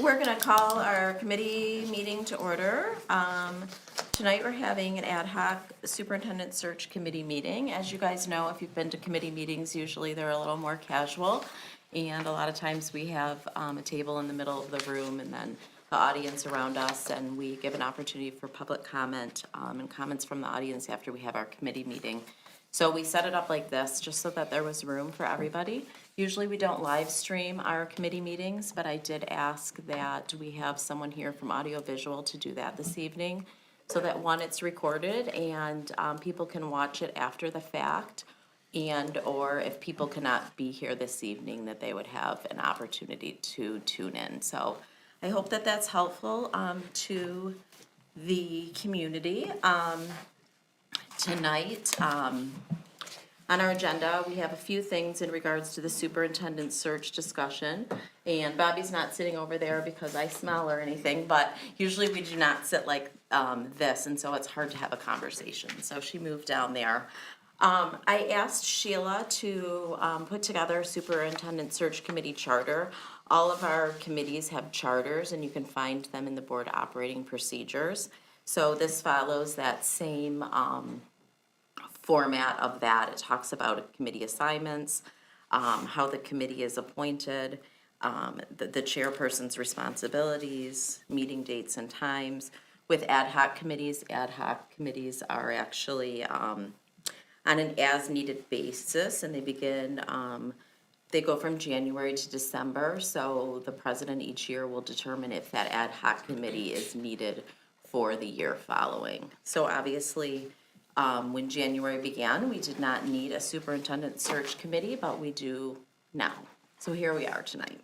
We're going to call our committee meeting to order. Tonight, we're having an ad hoc superintendent search committee meeting. As you guys know, if you've been to committee meetings, usually they're a little more casual. And a lot of times we have a table in the middle of the room and then the audience around us, and we give an opportunity for public comment and comments from the audience after we have our committee meeting. So we set it up like this, just so that there was room for everybody. Usually we don't live stream our committee meetings, but I did ask that we have someone here from audiovisual to do that this evening, so that one, it's recorded and people can watch it after the fact, and or if people cannot be here this evening, that they would have an opportunity to tune in. So I hope that that's helpful to the community. Tonight, on our agenda, we have a few things in regards to the superintendent search discussion. And Bobby's not sitting over there because I smell or anything, but usually we do not sit like this, and so it's hard to have a conversation. So she moved down there. I asked Sheila to put together a superintendent search committee charter. All of our committees have charters, and you can find them in the board operating procedures. So this follows that same format of that. It talks about committee assignments, how the committee is appointed, the chairperson's responsibilities, meeting dates and times. With ad hoc committees are actually on an as-needed basis, and they begin, they go from January to December, so the president each year will determine if that ad hoc committee is needed for the year following. So obviously, when January began, we did not need a superintendent search committee, but we do now. So here we are tonight.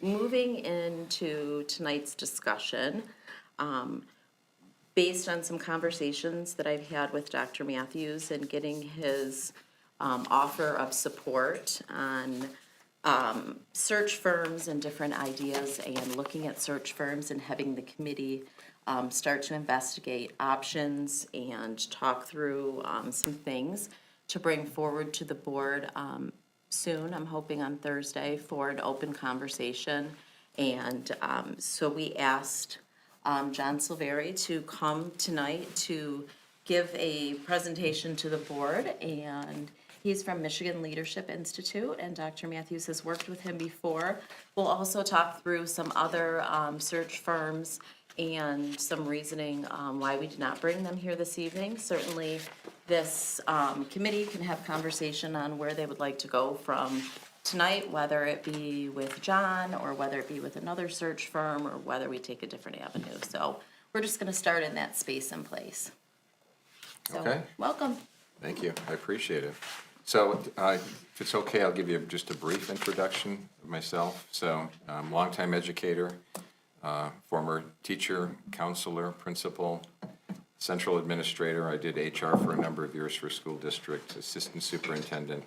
Moving into tonight's discussion, based on some conversations that I've had with Dr. Matthews and getting his offer of support on search firms and different ideas, and looking at search firms and having the committee start to investigate options and talk through some things to bring forward to the board soon. I'm hoping on Thursday for an open conversation. And so we asked John Silveri to come tonight to give a presentation to the board, and he's from Michigan Leadership Institute, and Dr. Matthews has worked with him before. We'll also talk through some other search firms and some reasoning why we did not bring them here this evening. Certainly, this committee can have conversation on where they would like to go from tonight, whether it be with John or whether it be with another search firm or whether we take a different avenue. So we're just going to start in that space and place. So, Okay. Welcome. Thank you. I appreciate it. So if it's okay, I'll give you just a brief introduction of myself. So I'm a longtime educator, former teacher, counselor, principal, central administrator. I did HR for a number of years for a school district, assistant superintendent.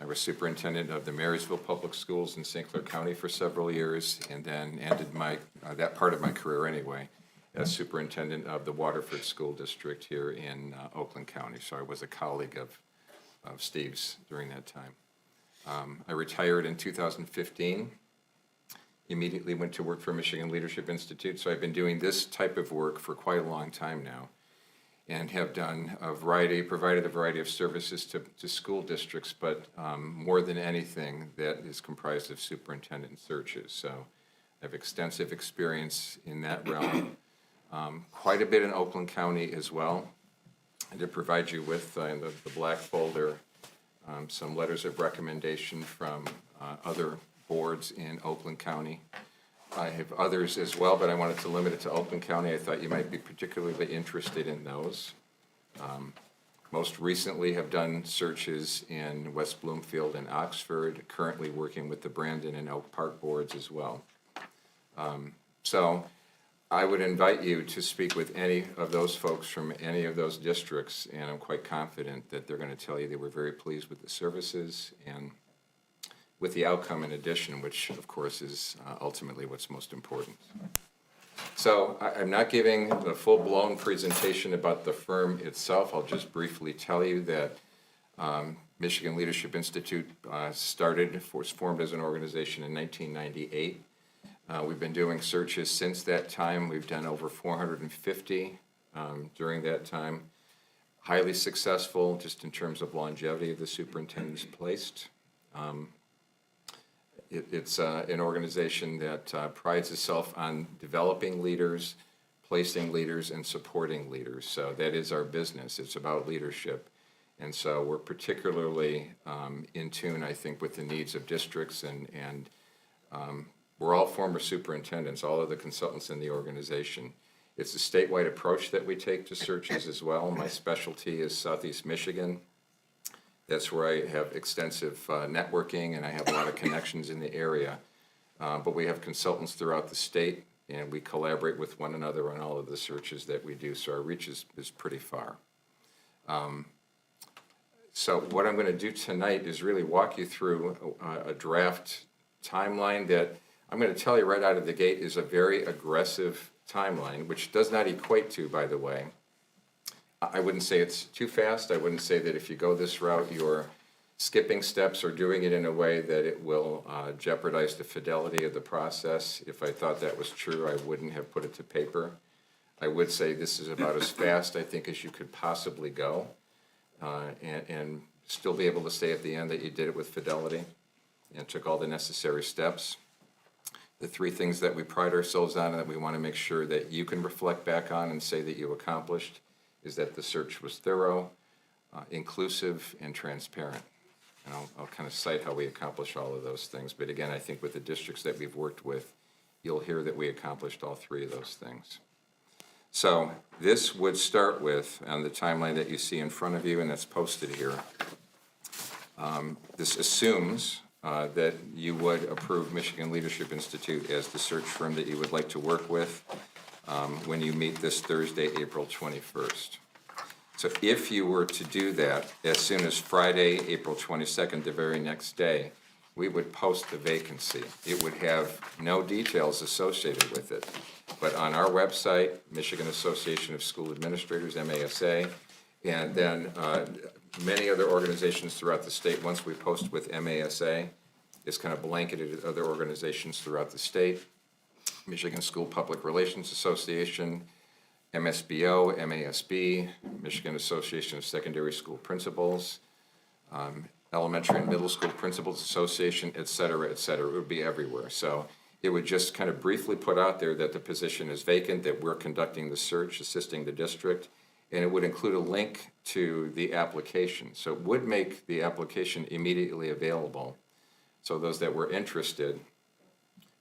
I was superintendent of the Marysville Public Schools in St. Clair County for several years, and then ended my that part of my career anyway as superintendent of the Waterford School District here in Oakland County. So I was a colleague of Steve's during that time. I retired in 2015, immediately went to work for Michigan Leadership Institute. So I've been doing this type of work for quite a long time now, and have done provided a variety of services to school districts, but more than anything, that is comprised of superintendent searches. So I have extensive experience in that realm, quite a bit in Oakland County as well. And to provide you with, in the black folder, some letters of recommendation from other boards in Oakland County. I have others as well, but I wanted to limit it to Oakland County. I thought you might be particularly interested in those. Most recently have done searches in West Bloomfield and Oxford, currently working with the Brandon and Oak Park boards as well. So I would invite you to speak with any of those folks from any of those districts, and I'm quite confident that they're going to tell you they were very pleased with the services and with the outcome in addition, which of course is ultimately what's most important. So I'm not giving the full-blown presentation about the firm itself. I'll just briefly tell you that Michigan Leadership Institute was formed as an organization in 1998. We've been doing searches since that time. We've done over 450 during that time. Highly successful, just in terms of longevity of the superintendents placed. It's an organization that prides itself on developing leaders, placing leaders, and supporting leaders. So that is our business. It's about leadership. And so we're particularly in tune, I think, with the needs of districts, and we're all former superintendents, all of the consultants in the organization. It's a statewide approach that we take to searches as well. My specialty is Southeast Michigan. That's where I have extensive networking, and I have a lot of connections in the area. But we have consultants throughout the state, and we collaborate with one another on all of the searches that we do, so our reach is pretty far. So what I'm going to do tonight is really walk you through a draft timeline that I'm going to tell you right out of the gate is a very aggressive timeline, which does not equate to, by the way. I wouldn't say it's too fast. I wouldn't say that if you go this route, you're skipping steps or doing it in a way that it will jeopardize the fidelity of the process. If I thought that was true, I wouldn't have put it to paper. I would say this is about as fast, I think, as you could possibly go, and still be able to say at the end that you did it with fidelity and took all the necessary steps. The three things that we pride ourselves on and that we want to make sure that you can reflect back on and say that you accomplished is that the search was thorough, inclusive, and transparent. And I'll kind of cite how we accomplish all of those things. But again, I think with the districts that we've worked with, you'll hear that we accomplished all three of those things. So this would start with, on the timeline that you see in front of you and that's posted here, this assumes that you would approve Michigan Leadership Institute as the search firm that you would like to work with when you meet this Thursday, April 21st. So if you were to do that as soon as Friday, April 22nd, the very next day, we would post the vacancy. It would have no details associated with it. But on our website, Michigan Association of School Administrators, MASA, and then many other organizations throughout the state, once we post with MASA, it's kind of blanketed at other organizations throughout the state. Michigan School Public Relations Association, MSBO, MASB, Michigan Association of Secondary School Principals, Elementary and Middle School Principals Association, et cetera, et cetera. It would be everywhere. So it would just kind of briefly put out there that the position is vacant, that we're conducting the search, assisting the district, and it would include a link to the application. So it would make the application immediately available. So those that were interested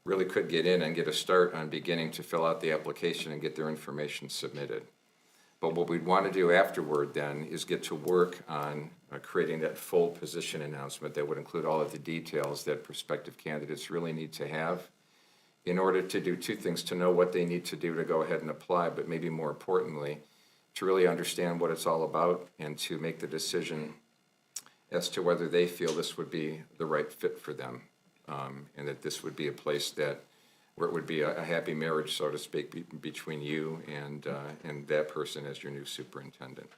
really could get in and get a start on beginning to fill out the application and get their information submitted. But what we'd want to do afterward then is get to work on creating that full position announcement that would include all of the details that prospective candidates really need to have in order to do two things: to know what they need to do to go ahead and apply, but maybe more importantly, to really understand what it's all about and to make the decision as to whether they feel this would be the right fit for them, and that this would be a place that where it would be a happy marriage, so to speak, between you and that person as your new superintendent.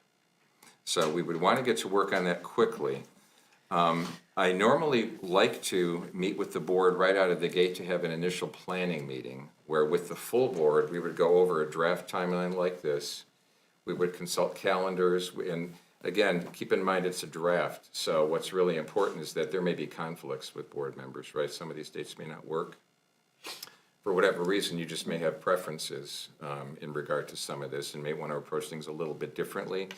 So we would want to get to work on that quickly. I normally like to meet with the board right out of the gate to have an initial planning meeting where with the full board, we would go over a draft timeline like this. We would consult calendars, and again, keep in mind it's a draft. So what's really important is that there may be conflicts with board members, right? Some of these dates may not work. For whatever reason, you just may have preferences in regard to some of this and may want to approach things a little bit differently,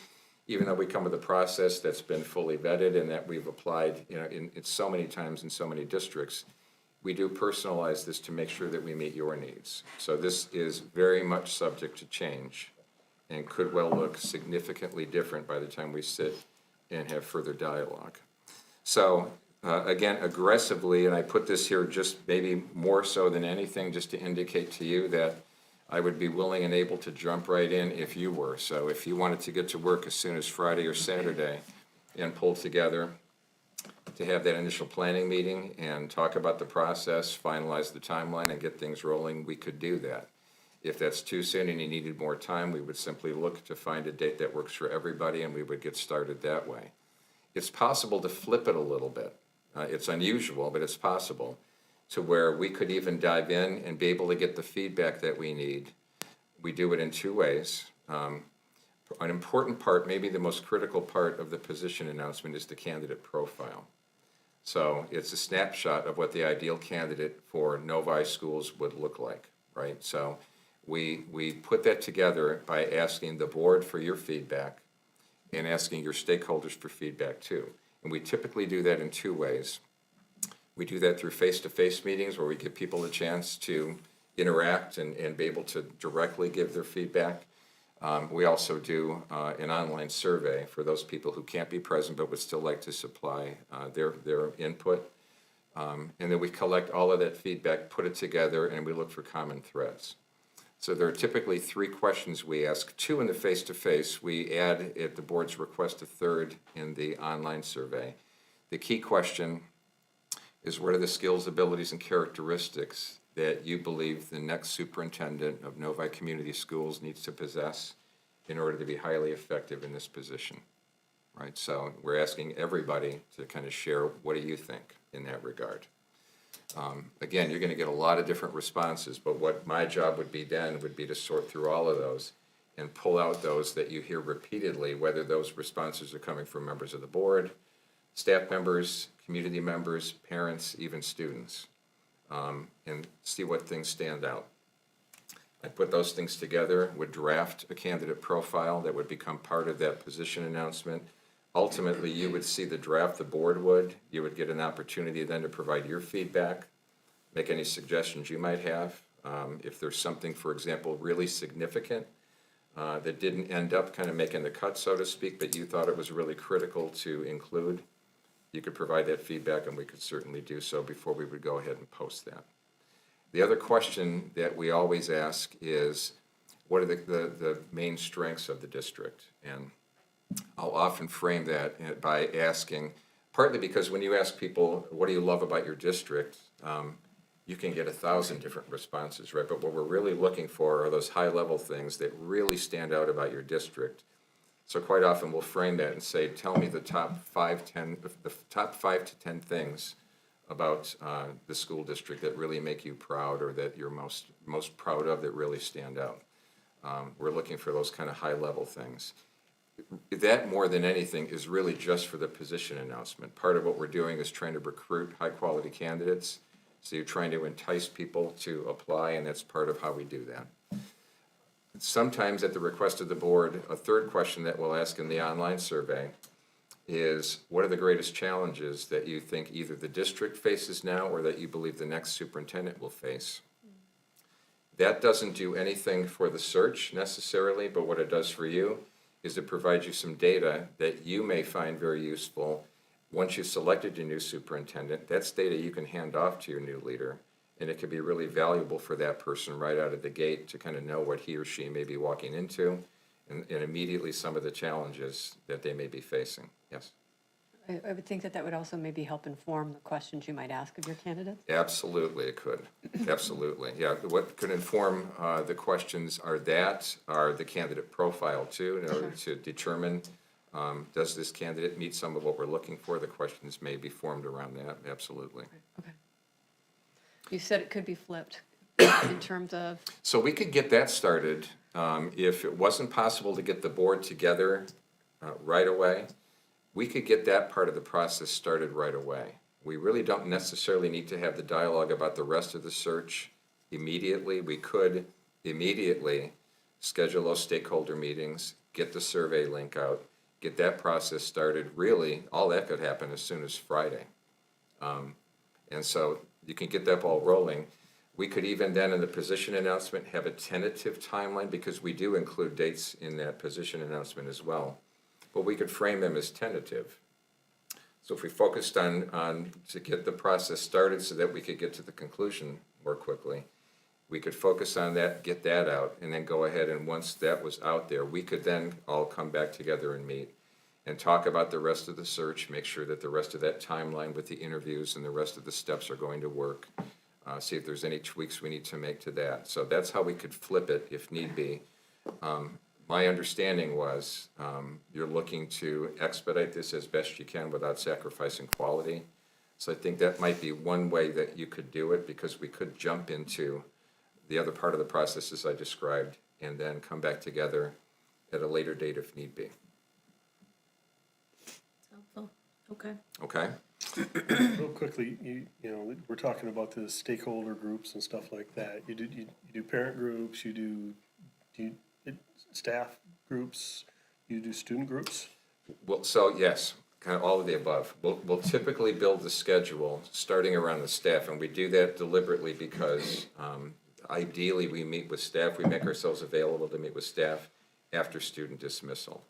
even though we come with a process that's been fully vetted and that we've applied, in so many times in so many districts. We do personalize this to make sure that we meet your needs. So this is very much subject to change and could well look significantly different by the time we sit and have further dialogue. So again, aggressively, and I put this here just maybe more so than anything just to indicate to you that I would be willing and able to jump right in if you were. So if you wanted to get to work as soon as Friday or Saturday and pull together to have that initial planning meeting and talk about the process, finalize the timeline, and get things rolling, we could do that. If that's too soon and you needed more time, we would simply look to find a date that works for everybody and we would get started that way. it's possible to flip it a little bit. It's unusual, but it's possible, to where we could even dive in and be able to get the feedback that we need. We do it in two ways. An important part, maybe the most critical part of the position announcement, is the candidate profile. So it's a snapshot of what the ideal candidate for Novi schools would look like, right? So we put that together by asking the board for your feedback and asking your stakeholders for feedback too. And we typically do that in two ways. We do that through face-to-face meetings where we give people a chance to interact and be able to directly give their feedback. We also do an online survey for those people who can't be present but would still like to supply their input. And then we collect all of that feedback, put it together, and we look for common threads. So there are typically 3 questions we ask, 2 in the face-to-face. We add, at the board's request, a 3rd in the online survey. The key question is, what are the skills, abilities, and characteristics that you believe the next superintendent of Novi Community Schools needs to possess in order to be highly effective in this position, right? So we're asking everybody to kind of share, what do you think in that regard? Again, you're going to get a lot of different responses, but what my job would be then would be to sort through all of those and pull out those that you hear repeatedly, whether those responses are coming from members of the board, staff members, community members, parents, even students, and see what things stand out. I put those things together, would draft a candidate profile that would become part of that position announcement. Ultimately, you would see the draft, the board would. You would get an opportunity then to provide your feedback, make any suggestions you might have. If there's something, for example, really significant that didn't end up kind of making the cut, so to speak, but you thought it was really critical to include, you could provide that feedback, and we could certainly do so before we would go ahead and post that. The other question that we always ask is, what are the main strengths of the district? And I'll often frame that by asking, partly because when you ask people, what do you love about your district? You can get 1,000 different responses, right? But what we're really looking for are those high-level things that really stand out about your district. So quite often we'll frame that and say, tell me the top 5 to 10 things about the school district that really make you proud, or that you're most proud of, that really stand out. We're looking for those kind of high-level things. That, more than anything, is really just for the position announcement. Part of what we're doing is trying to recruit high-quality candidates. So you're trying to entice people to apply, and that's part of how we do that. Sometimes, at the request of the board, a 3rd question that we'll ask in the online survey is, what are the greatest challenges that you think either the district faces now or that you believe the next superintendent will face? That doesn't do anything for the search necessarily, but what it does for you is it provides you some data that you may find very useful. Once you've selected your new superintendent, that's data you can hand off to your new leader, and it could be really valuable for that person right out of the gate to kind of know what he or she may be walking into, and immediately some of the challenges that they may be facing. Yes? I would think that that would also maybe help inform the questions you might ask of your candidates. Absolutely, it could. Absolutely, yeah. What could inform the questions are the candidate profile too, in order to determine, does this candidate meet some of what we're looking for? The questions may be formed around that, absolutely. Okay. You said it could be flipped in terms of? So we could get that started. If it wasn't possible to get the board together right away, we could get that part of the process started right away. We really don't necessarily need to have the dialogue about the rest of the search immediately. We could immediately schedule those stakeholder meetings, get the survey link out, get that process started. Really, all that could happen as soon as Friday. And so you can get that ball rolling. We could even then, in the position announcement, have a tentative timeline, because we do include dates in that position announcement as well. But we could frame them as tentative. So if we focused on to get the process started so that we could get to the conclusion more quickly, we could focus on that, get that out, and then go ahead, and once that was out there, we could then all come back together and meet and talk about the rest of the search, make sure that the rest of that timeline with the interviews and the rest of the steps are going to work, see if there's any tweaks we need to make to that. So that's how we could flip it if need be. my understanding was you're looking to expedite this as best you can without sacrificing quality. So I think that might be one way that you could do it, because we could jump into the other part of the process as I described and then come back together at a later date if need be. Helpful. Okay. Okay? Real quickly, you know, we're talking about the stakeholder groups and stuff like that. You do parent groups, you do staff groups, you do student groups? Well, so yes, kind of all of the above. We'll typically build the schedule starting around the staff, and we do that deliberately because ideally we meet with staff, we make ourselves available to meet with staff after student dismissal.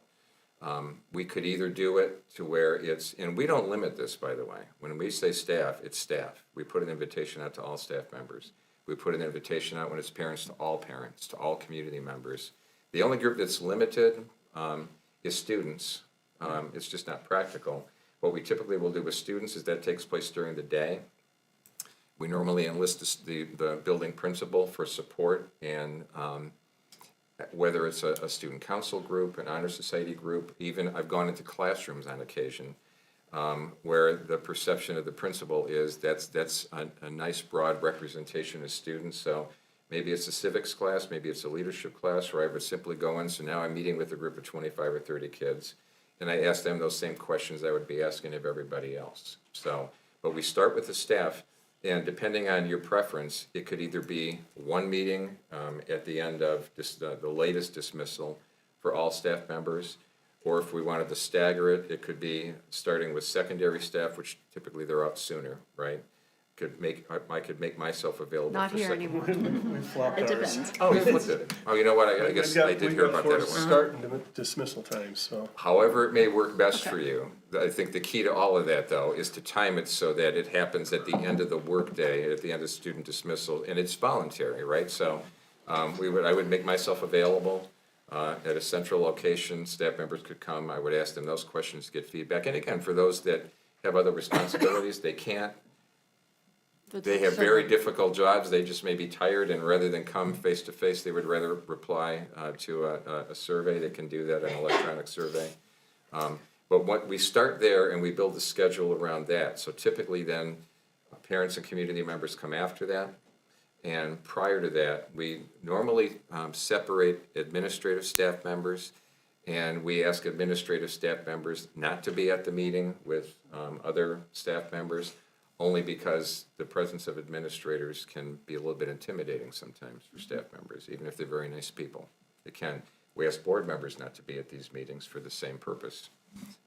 We could either do it to where it's, and we don't limit this, by the way. When we say staff, it's staff. We put an invitation out to all staff members. We put an invitation out when it's parents, to all community members. The only group that's limited is students. It's just not practical. What we typically will do with students is that takes place during the day. We normally enlist the building principal for support, and whether it's a student council group, an honor society group, even I've gone into classrooms on occasion where the perception of the principal is that's a nice broad representation of students. So maybe it's a civics class, maybe it's a leadership class, where I would simply go in. So now I'm meeting with a group of 25 or 30 kids, and I ask them those same questions I would be asking of everybody else. So, but we start with the staff, and depending on your preference, it could either be one meeting at the end of the latest dismissal for all staff members, or if we wanted to stagger it, it could be starting with secondary staff, which typically they're out sooner, right? I could make myself available. Not for here second- anymore. We flopped It ours. depends. Oh, you flipped it. Oh, you know what? I guess I did hear about that at one. Start and dismissal times, so. However it may work best for you. I think the key to all of that, though, is to time it so that it happens at the end of the workday, at the end of student dismissal, and it's voluntary, right? So I would make myself available at a central location. Staff members could come. I would ask them those questions to get feedback. And again, for those that have other responsibilities, they can't. They have very difficult jobs, they just may be tired, and rather than come face to face, they would rather reply to a survey. They can do that, an electronic survey. But what we start there and we build the schedule around that. So typically then, parents and community members come after that. And prior to that, we normally separate administrative staff members, and we ask administrative staff members not to be at the meeting with other staff members, only because the presence of administrators can be a little bit intimidating sometimes for staff members, even if they're very nice people. It can. We ask board members not to be at these meetings for the same purpose.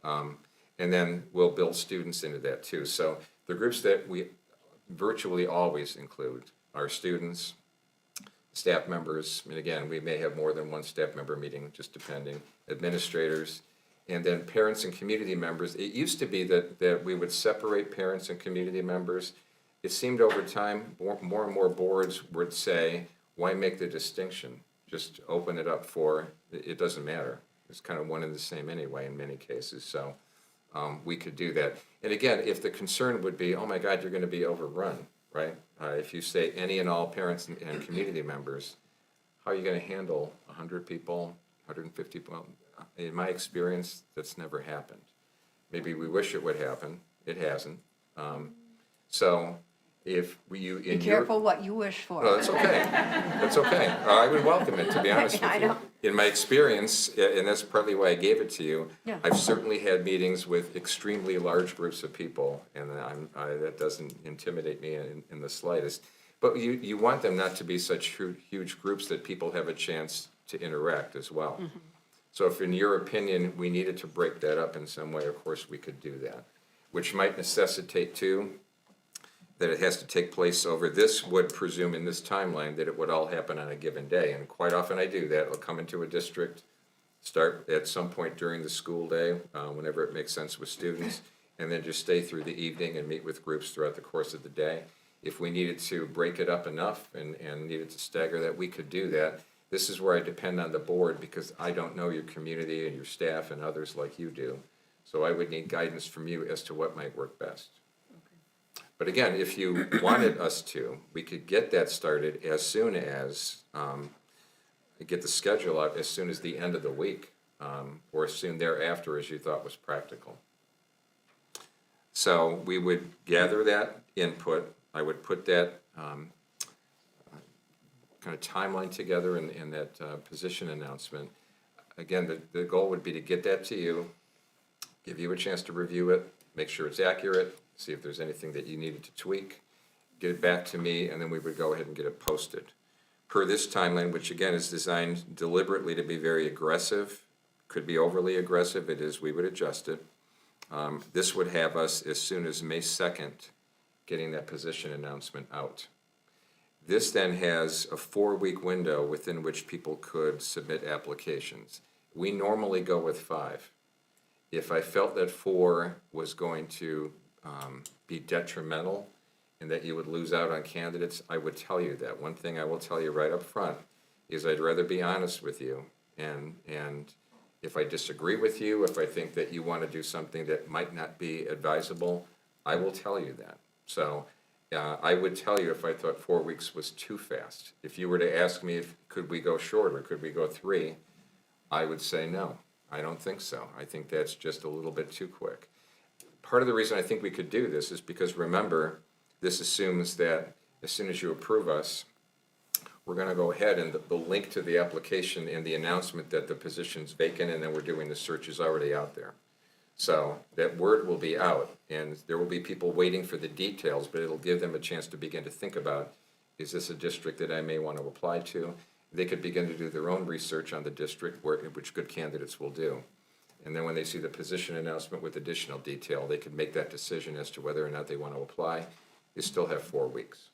And then we'll build students into that too. So the groups that we virtually always include are students, staff members, and again, we may have more than one staff member meeting, just depending, administrators, and then parents and community members. It used to be that we would separate parents and community members. It seemed over time, more and more boards would say, why make the distinction? Just open it up for, it doesn't matter. It's kind of one and the same anyway in many cases, so we could do that. And again, if the concern would be, oh my God, you're gonna be overrun, right? If you say any and all parents and community members, how are you gonna handle 100 people, 150 people? In my experience, that's never happened. Maybe we wish it would happen. It hasn't. So if you Be careful what you wish for. No, that's okay. That's okay. I would welcome it, to be honest I with you. know. In my experience, and that's partly why I gave it to you, Yeah. I've certainly had meetings with extremely large groups of people, and that doesn't intimidate me in the slightest. But you want them not to be such huge groups that people have a chance to interact as well. Mm-hmm. So if in your opinion, we needed to break that up in some way, of course, we could do that, which might necessitate too, that it has to take place over, this would presume in this timeline that it would all happen on a given day. And quite often I do that. I'll come into a district, start at some point during the school day, whenever it makes sense with students, and then just stay through the evening and meet with groups throughout the course of the day. If we needed to break it up enough and needed to stagger that, we could do that. This is where I depend on the board, because I don't know your community and your staff and others like you do. So I would need guidance from you as to what might work best. But again, if you wanted us to, we could get that started as soon as get the schedule out as soon as the end of the week, or as soon thereafter as you thought was practical. So we would gather that input. I would put that kind of timeline together in that position announcement. Again, the goal would be to get that to you, give you a chance to review it, make sure it's accurate, see if there's anything that you needed to tweak, get it back to me, and then we would go ahead and get it posted. Per this timeline, which again is designed deliberately to be very aggressive, could be overly aggressive, it is, we would adjust it. This would have us as soon as May 2nd, getting that position announcement out. This then has a 4-week window within which people could submit applications. We normally go with 5. If I felt that 4 was going to be detrimental and that you would lose out on candidates, I would tell you that. One thing I will tell you right up front is I'd rather be honest with you. And if I disagree with you, if I think that you want to do something that might not be advisable, I will tell you that. So I would tell you if I thought 4 weeks was too fast. If you were to ask me if could we go shorter, could we go 3, I would say no. I don't think so. I think that's just a little bit too quick. Part of the reason I think we could do this is because, remember, this assumes that as soon as you approve us, we're going to go ahead and the link to the application and the announcement that the position's vacant and then we're doing the search is already out there. So that word will be out, and there will be people waiting for the details, but it'll give them a chance to begin to think about, is this a district that I may want to apply to? They could begin to do their own research on the district, which good candidates will do. And then when they see the position announcement with additional detail, they could make that decision as to whether or not they want to apply. You still have 4 weeks.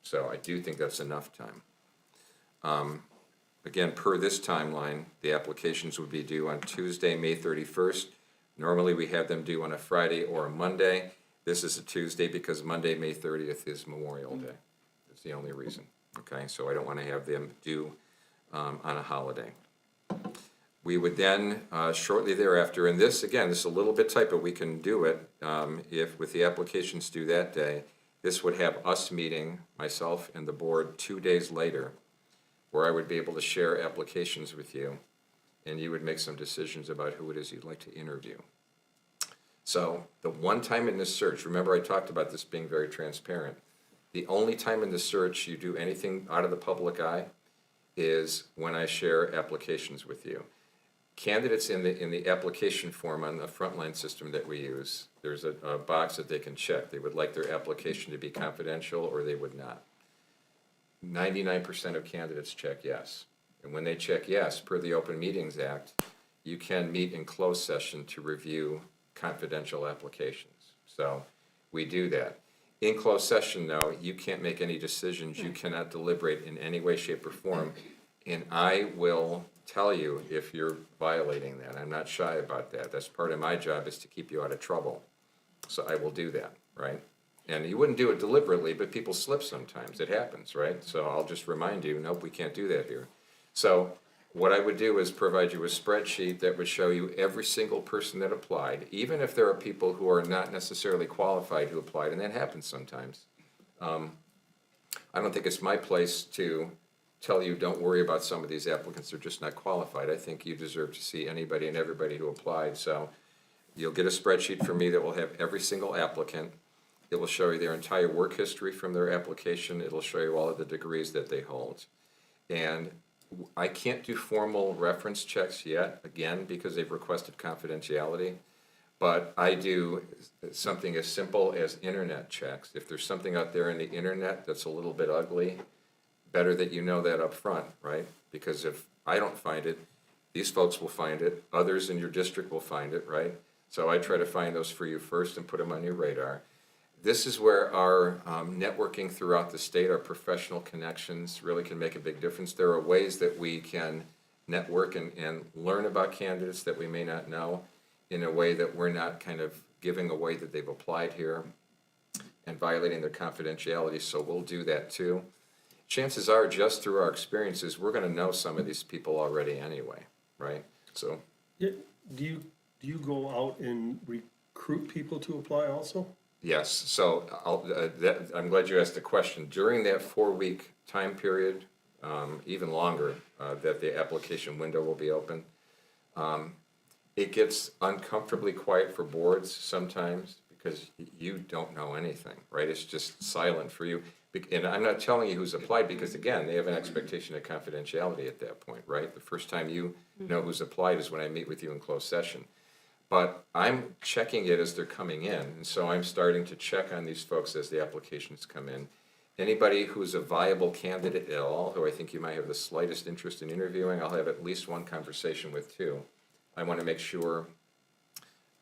So I do think that's enough time. Again, per this timeline, the applications would be due on Tuesday, May 31st. Normally, we have them due on a Friday or a Monday. This is a Tuesday because Monday, May 30th is Memorial Day. That's the only reason, okay? So I don't want to have them due on a holiday. We would then, shortly thereafter, and this, again, this is a little bit tight, but we can do it if, with the applications due that day, this would have us meeting, myself and the board, 2 days later, where I would be able to share applications with you, and you would make some decisions about who it is you'd like to interview. So the one time in this search, remember I talked about this being very transparent, the only time in the search you do anything out of the public eye is when I share applications with you. Candidates in the application form on the frontline system that we use, there's a box that they can check. They would like their application to be confidential or they would not. 99% of candidates check yes. And when they check yes, per the Open Meetings Act, you can meet in closed session to review confidential applications. So we do that. In closed session, though, you can't make any decisions. You cannot deliberate in any way, shape, or form. And I will tell you if you're violating that. I'm not shy about that. That's part of my job, is to keep you out of trouble. So I will do that, right? And you wouldn't do it deliberately, but people slip sometimes. It happens, right? So I'll just remind you, nope, we can't do that here. So what I would do is provide you a spreadsheet that would show you every single person that applied, even if there are people who are not necessarily qualified who applied, and that happens sometimes. I don't think it's my place to tell you don't worry about some of these applicants, they're just not qualified. I think you deserve to see anybody and everybody who applied. So you'll get a spreadsheet from me that will have every single applicant. It will show you their entire work history from their application. It'll show you all of the degrees that they hold. And I can't do formal reference checks yet, again, because they've requested confidentiality. But I do something as simple as internet checks. If there's something out there in the internet that's a little bit ugly, better that you know that up front, right? Because if I don't find it, these folks will find it. Others in your district will find it, right? So I try to find those for you first and put them on your radar. This is where our networking throughout the state, our professional connections really can make a big difference. There are ways that we can network and learn about candidates that we may not know in a way that we're not kind of giving away that they've applied here and violating their confidentiality, so we'll do that too. Chances are, just through our experiences, we're going to know some of these people already anyway, right? So, Yeah, do you go out and recruit people to apply also? yes. So I'm glad you asked the question. During that 4-week time period, even longer, that the application window will be open. It gets uncomfortably quiet for boards sometimes because you don't know anything, right? It's just silent for you. And I'm not telling you who's applied because, again, they have an expectation of confidentiality at that point, right? The first time you know who's applied is when I meet with you in closed session. But I'm checking it as they're coming in, and so I'm starting to check on these folks as the applications come in. Anybody who's a viable candidate at all, who I think you might have the slightest interest in interviewing, I'll have at least one conversation with too. I want to make sure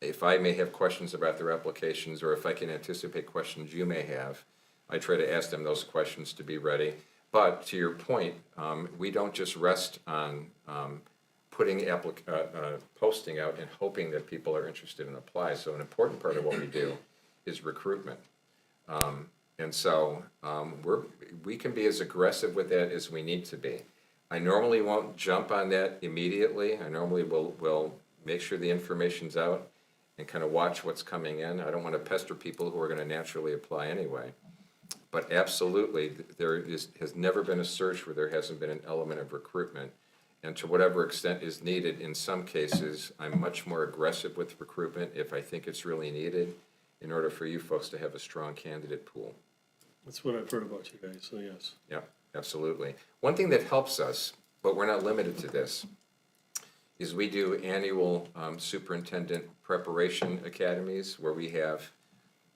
if I may have questions about their applications or if I can anticipate questions you may have, I try to ask them those questions to be ready. But to your point, we don't just rest on putting posting out and hoping that people are interested and apply. So an important part of what we do is recruitment. And so we can be as aggressive with that as we need to be. I normally won't jump on that immediately. I normally will make sure the information's out and kind of watch what's coming in. I don't want to pester people who are going to naturally apply anyway. But absolutely, has never been a search where there hasn't been an element of recruitment. And to whatever extent is needed, in some cases, I'm much more aggressive with recruitment if I think it's really needed in order for you folks to have a strong candidate pool. That's what I've heard about you guys, so yes. Yeah, absolutely. One thing that helps us, but we're not limited to this, is we do annual superintendent preparation academies where we have,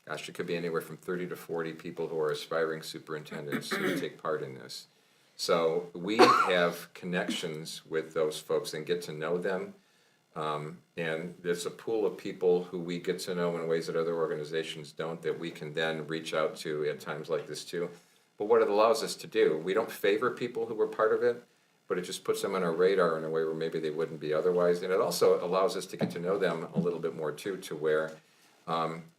gosh, it could be anywhere from 30 to 40 people who are aspiring superintendents who take part in this. So we have connections with those folks and get to know them. And there's a pool of people who we get to know in ways that other organizations don't, that we can then reach out to at times like this too. But what it allows us to do, we don't favor people who were part of it, but it just puts them on our radar in a way where maybe they wouldn't be otherwise. And it also allows us to get to know them a little bit more too, to where,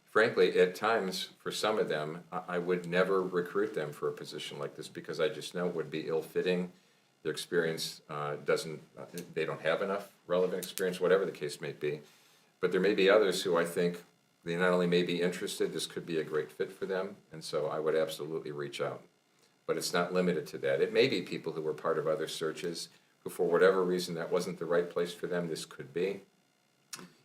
frankly, at times, for some of them, I would never recruit them for a position like this because I just know it would be ill-fitting. Their experience they don't have enough relevant experience, whatever the case may be. But there may be others who I think they not only may be interested, this could be a great fit for them, and so I would absolutely reach out. But it's not limited to that. It may be people who were part of other searches who, for whatever reason, that wasn't the right place for them, this could be.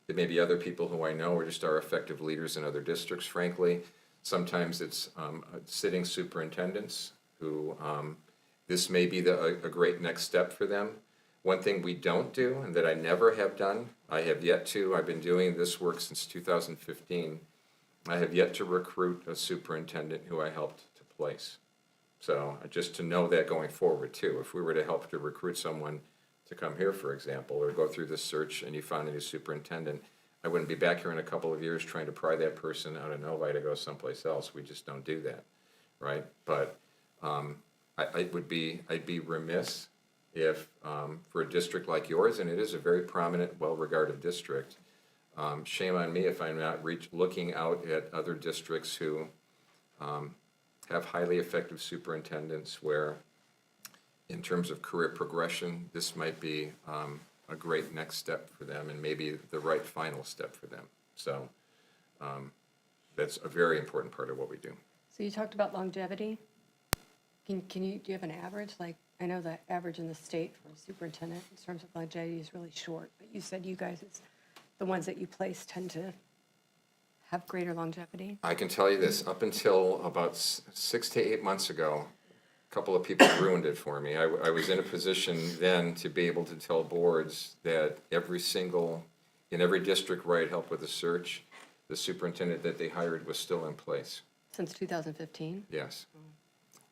There may be other people who I know are just our effective leaders in other districts, frankly. Sometimes it's sitting superintendents who this may be a great next step for them. One thing we don't do, and that I never have done, I've been doing this work since 2015, I have yet to recruit a superintendent who I helped to place. So just to know that going forward too, if we were to help to recruit someone to come here, for example, or go through this search and you found a new superintendent, I wouldn't be back here in a couple of years trying to pry that person out of Novi to go someplace else. We just don't do that, right? But I'd be remiss if for a district like yours, and it is a very prominent, well-regarded district, shame on me if I'm not looking out at other districts who have highly effective superintendents where, in terms of career progression, this might be a great next step for them and maybe the right final step for them. So that's a very important part of what we do. So you talked about longevity. Do you have an average? Like, I know the average in the state for a superintendent in terms of longevity is really short, but you said you guys, the ones that you place tend to have greater longevity. I can tell you this, up until about 6 to 8 months ago, a couple of people ruined it for me. I was in a position then to be able to tell boards that in every district where I'd help with a search, the superintendent that they hired was still in place. Since 2015? Yes.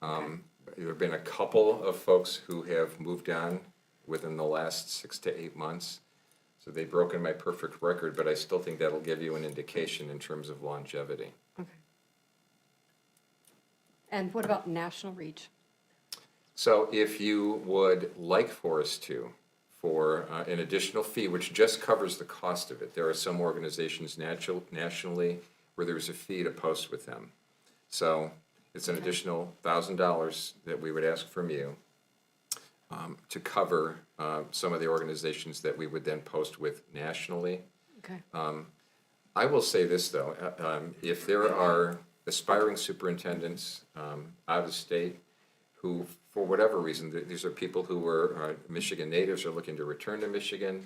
Okay. There have been a couple of folks who have moved on within the last 6 to 8 months. So they've broken my perfect record, but I still think that'll give you an indication in terms of longevity. Okay. And what about national reach? So if you would like for us to, for an additional fee, which just covers the cost of it, there are some organizations nationally where there's a fee to post with them. So it's an additional $1,000 that we would ask from you to cover some of the organizations that we would then post with nationally. Okay. I will say this, though. If there are aspiring superintendents out of state who, for whatever reason, these are people who were Michigan natives, are looking to return to Michigan.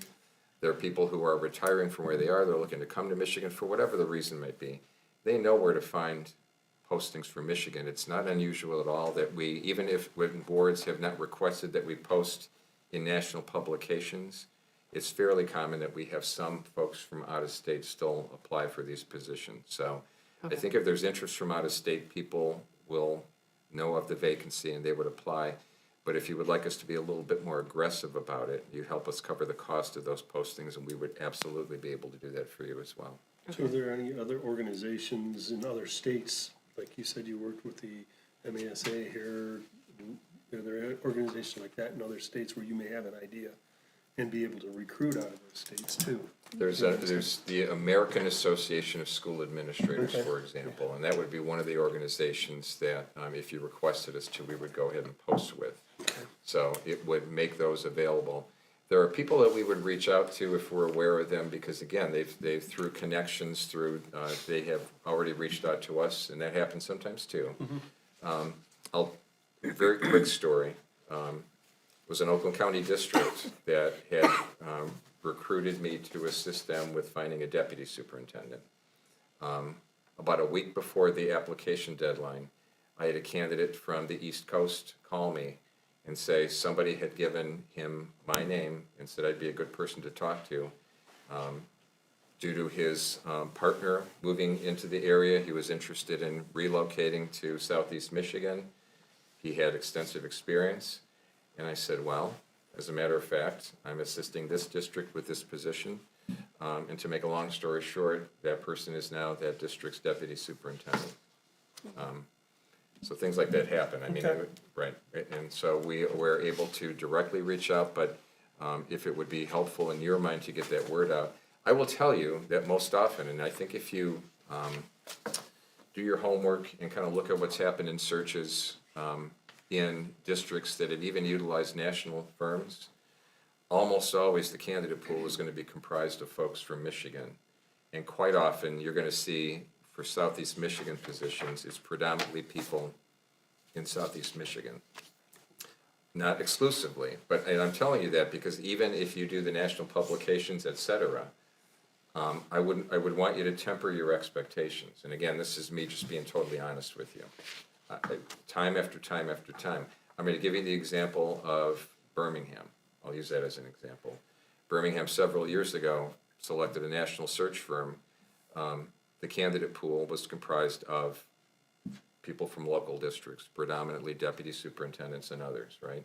There are people who are retiring from where they are, they're looking to come to Michigan for whatever the reason might be. They know where to find postings for Michigan. It's not unusual at all that we, even if when boards have not requested that we post in national publications, it's fairly common that we have some folks from out of state still apply for these positions. So I think if there's interest from out of state, people will know of the vacancy and they would apply. But if you would like us to be a little bit more aggressive about it, you help us cover the cost of those postings, and we would absolutely be able to do that for you as well. So are there any other organizations in other states, like you said you worked with the MASA here, are there organizations like that in other states where you may have an idea and be able to recruit out of those states too? There's the American Association of School Administrators, for example, and that would be one of the organizations that, if you requested us to, we would go ahead and post with. So it would make those available. There are people that we would reach out to if we're aware of them, because again, they've through connections, they have already reached out to us, and that happens sometimes too. Very quick story. Was an Oakland County district that had recruited me to assist them with finding a deputy superintendent. About a week before the application deadline, I had a candidate from the East Coast call me and say somebody had given him my name and said I'd be a good person to talk to. Due to his partner moving into the area, he was interested in relocating to Southeast Michigan. He had extensive experience. And I said, well, as a matter of fact, I'm assisting this district with this position. And to make a long story short, that person is now that district's deputy superintendent. So things like that happen. I mean, right. And so we were able to directly reach out, but if it would be helpful in your mind to get that word out, I will tell you that most often, and I think if you do your homework and kind of look at what's happened in searches in districts that have even utilized national firms, almost always the candidate pool is going to be comprised of folks from Michigan. And quite often, you're going to see for Southeast Michigan positions, it's predominantly people in Southeast Michigan. Not exclusively, but and I'm telling you that because even if you do the national publications, et cetera, I would want you to temper your expectations. And again, this is me just being totally honest with you. Time after time after time. I'm going to give you the example of Birmingham. I'll use that as an example. Birmingham several years ago selected a national search firm. The candidate pool was comprised of people from local districts, predominantly deputy superintendents and others, right?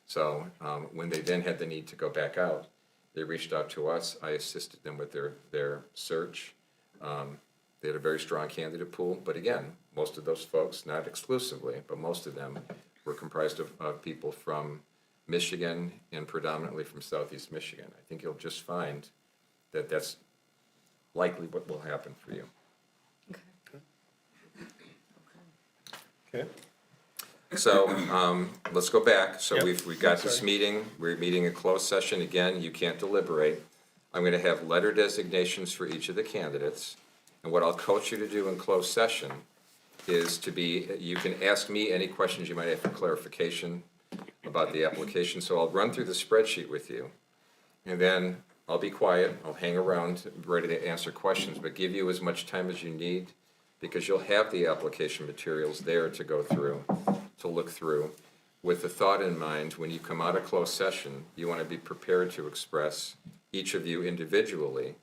So when they then had the need to go back out, they reached out to us. I assisted them with their search. They had a very strong candidate pool, but again, most of those folks, not exclusively, but most of them were comprised of people from Michigan and predominantly from Southeast Michigan. I think you'll just find that that's likely what will happen for you. Okay. So let's go back. So Yep. we've got this Sorry. meeting. We're meeting in closed session. Again, you can't deliberate. I'm going to have letter designations for each of the candidates. And what I'll coach you to do in closed session is you can ask me any questions you might have for clarification about the application. So I'll run through the spreadsheet with you. And then I'll be quiet. I'll hang around ready to answer questions, but give you as much time as you need because you'll have the application materials there to go through, to look through. With the thought in mind, when you come out of closed session, you want to be prepared to express, each of you individually,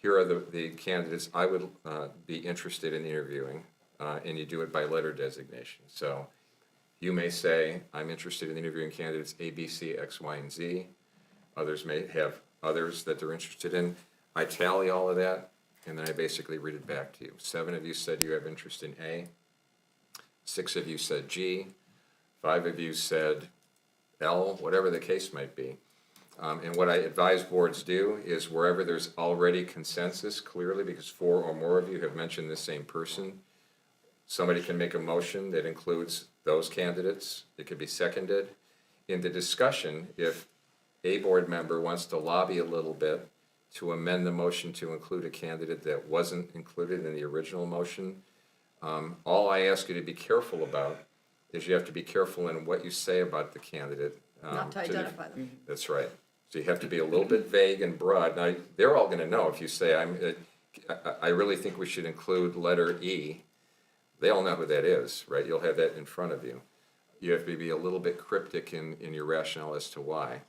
here are the candidates I would be interested in interviewing, and you do it by letter designation. So you may say, I'm interested in interviewing candidates A, B, C, X, Y, and Z. Others may have others that they're interested in. I tally all of that, and then I basically read it back to you. 7 of you said you have interest in A. 6 of you said G. 5 of you said L, whatever the case might be. And what I advise boards do is wherever there's already consensus, clearly, because 4 or more of you have mentioned the same person, somebody can make a motion that includes those candidates. It could be seconded. In the discussion, if a board member wants to lobby a little bit to amend the motion to include a candidate that wasn't included in the original motion, all I ask you to be careful about is you have to be careful in what you say about the candidate. Not to to the- identify them. That's right. So you have to be a little bit vague and broad. Now, they're all gonna know if you say, I really think we should include letter E. They all know who that is, right? You'll have that in front of you. You have to be a little bit cryptic in your rationale as to why.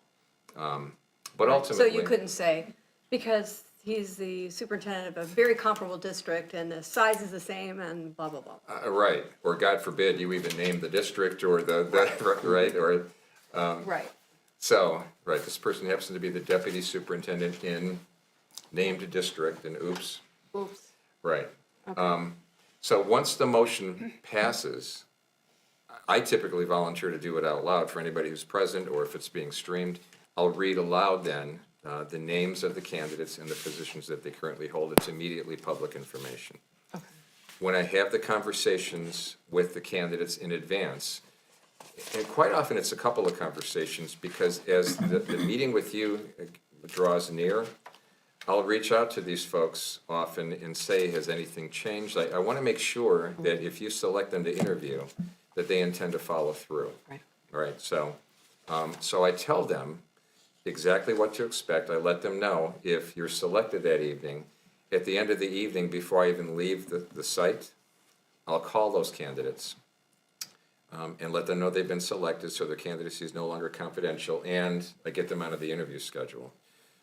But So ultimately. you couldn't say, because he's the superintendent of a very comparable district and the size is the same and blah, blah, blah. Right, or God forbid, you even name the district or right, or, Right. so, right, this person happens to be the deputy superintendent in named district, and oops, Oops. right. So once the motion passes, I typically volunteer to do it out loud for anybody who's present, or if it's being streamed. I'll read aloud then the names of the candidates and the positions that they currently hold. It's immediately public information. When I have the conversations with the candidates in advance, and quite often it's a couple of conversations, because as the meeting with you draws near, I'll reach out to these folks often and say, has anything changed? I want to make sure that if you select them to interview, that they intend to follow through. Right. All right, so I tell them exactly what to expect. I let them know if you're selected that evening. At the end of the evening, before I even leave the site, I'll call those candidates and let them know they've been selected, so their candidacy is no longer confidential, and I get them out of the interview schedule.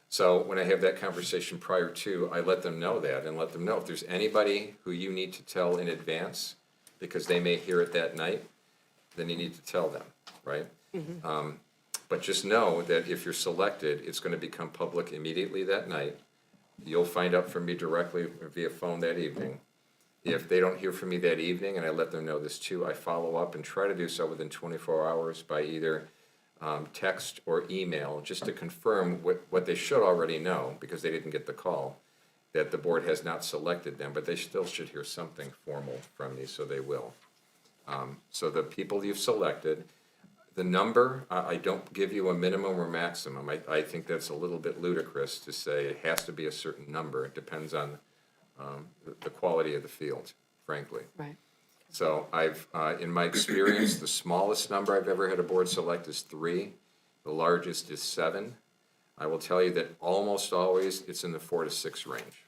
So when I have that conversation prior to, I let them know that, and let them know if there's anybody who you need to tell in advance, because they may hear it that night, then you need to tell them, right? But just know that if you're selected, it's gonna become public immediately that night. You'll find out from me directly via phone that evening. If they don't hear from me that evening, and I let them know this too, I follow up and try to do so within 24 hours by either text or email, just to confirm what they should already know, because they didn't get the call, that the board has not selected them, but they still should hear something formal from me, so they will. So the people you've selected, the number, I don't give you a minimum or maximum. I think that's a little bit ludicrous to say it has to be a certain number. It depends on the quality of the field, frankly. Right. So I've, in my experience, the smallest number I've ever had a board select is 3. The largest is 7. I will tell you that almost always it's in the 4 to 6 range.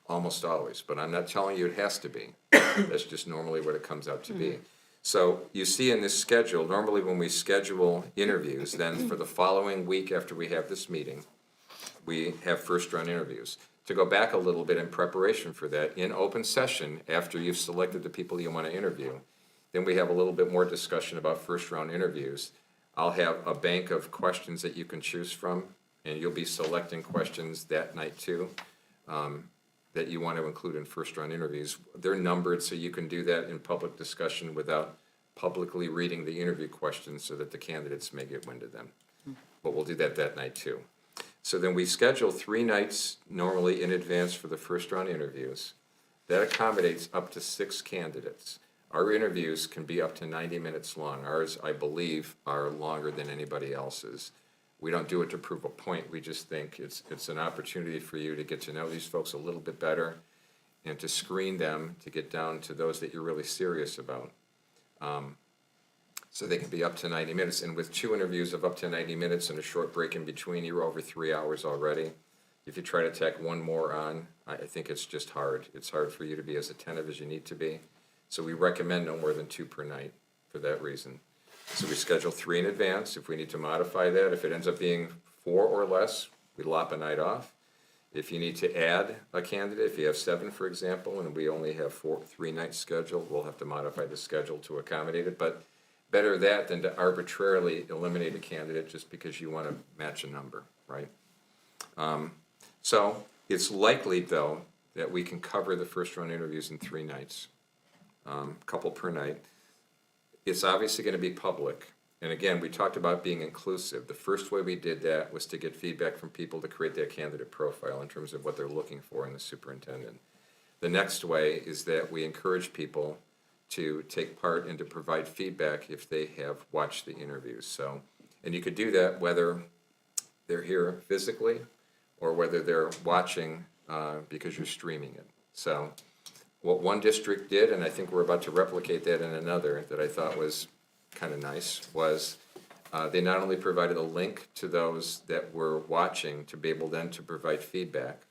Almost always, but I'm not telling you it has to be. That's just normally what it comes out to be. So you see in this schedule, normally when we schedule interviews, then for the following week after we have this meeting, we have first round interviews. To go back a little bit in preparation for that, in open session, after you've selected the people you want to interview, then we have a little bit more discussion about first round interviews. I'll have a bank of questions that you can choose from, and you'll be selecting questions that night too, that you want to include in first round interviews. They're numbered, so you can do that in public discussion without publicly reading the interview questions, so that the candidates may get wind of them. But we'll do that night too. So then we schedule 3 nights normally in advance for the first round interviews. That accommodates up to 6 candidates. Our interviews can be up to 90 minutes long. Ours, I believe, are longer than anybody else's. We don't do it to prove a point. We just think it's an opportunity for you to get to know these folks a little bit better, and to screen them to get down to those that you're really serious about. So they can be up to 90 minutes, and with 2 interviews of up to 90 minutes and a short break in between, you're over 3 hours already. If you try to tack one more on, I think it's just hard. It's hard for you to be as attentive as you need to be. So we recommend no more than 2 per night for that reason. So we schedule 3 in advance. If we need to modify that, if it ends up being 4 or less, we lop a night off. If you need to add a candidate, if you have 7, for example, and we only have 3 nights scheduled, we'll have to modify the schedule to accommodate it. But better that than to arbitrarily eliminate a candidate just because you want to match a number, right? So it's likely, though, that we can cover the first round interviews in 3 nights, couple per night. It's obviously going to be public. And again, we talked about being inclusive. The first way we did that was to get feedback from people to create their candidate profile in terms of what they're looking for in the superintendent. The next way is that we encourage people to take part and to provide feedback if they have watched the interviews. So, and you could do that whether they're here physically or whether they're watching because you're streaming it. So what one district did, and I think we're about to replicate that in another, that I thought was kind of nice, was they not only provided a link to those that were watching to be able then to provide feedback,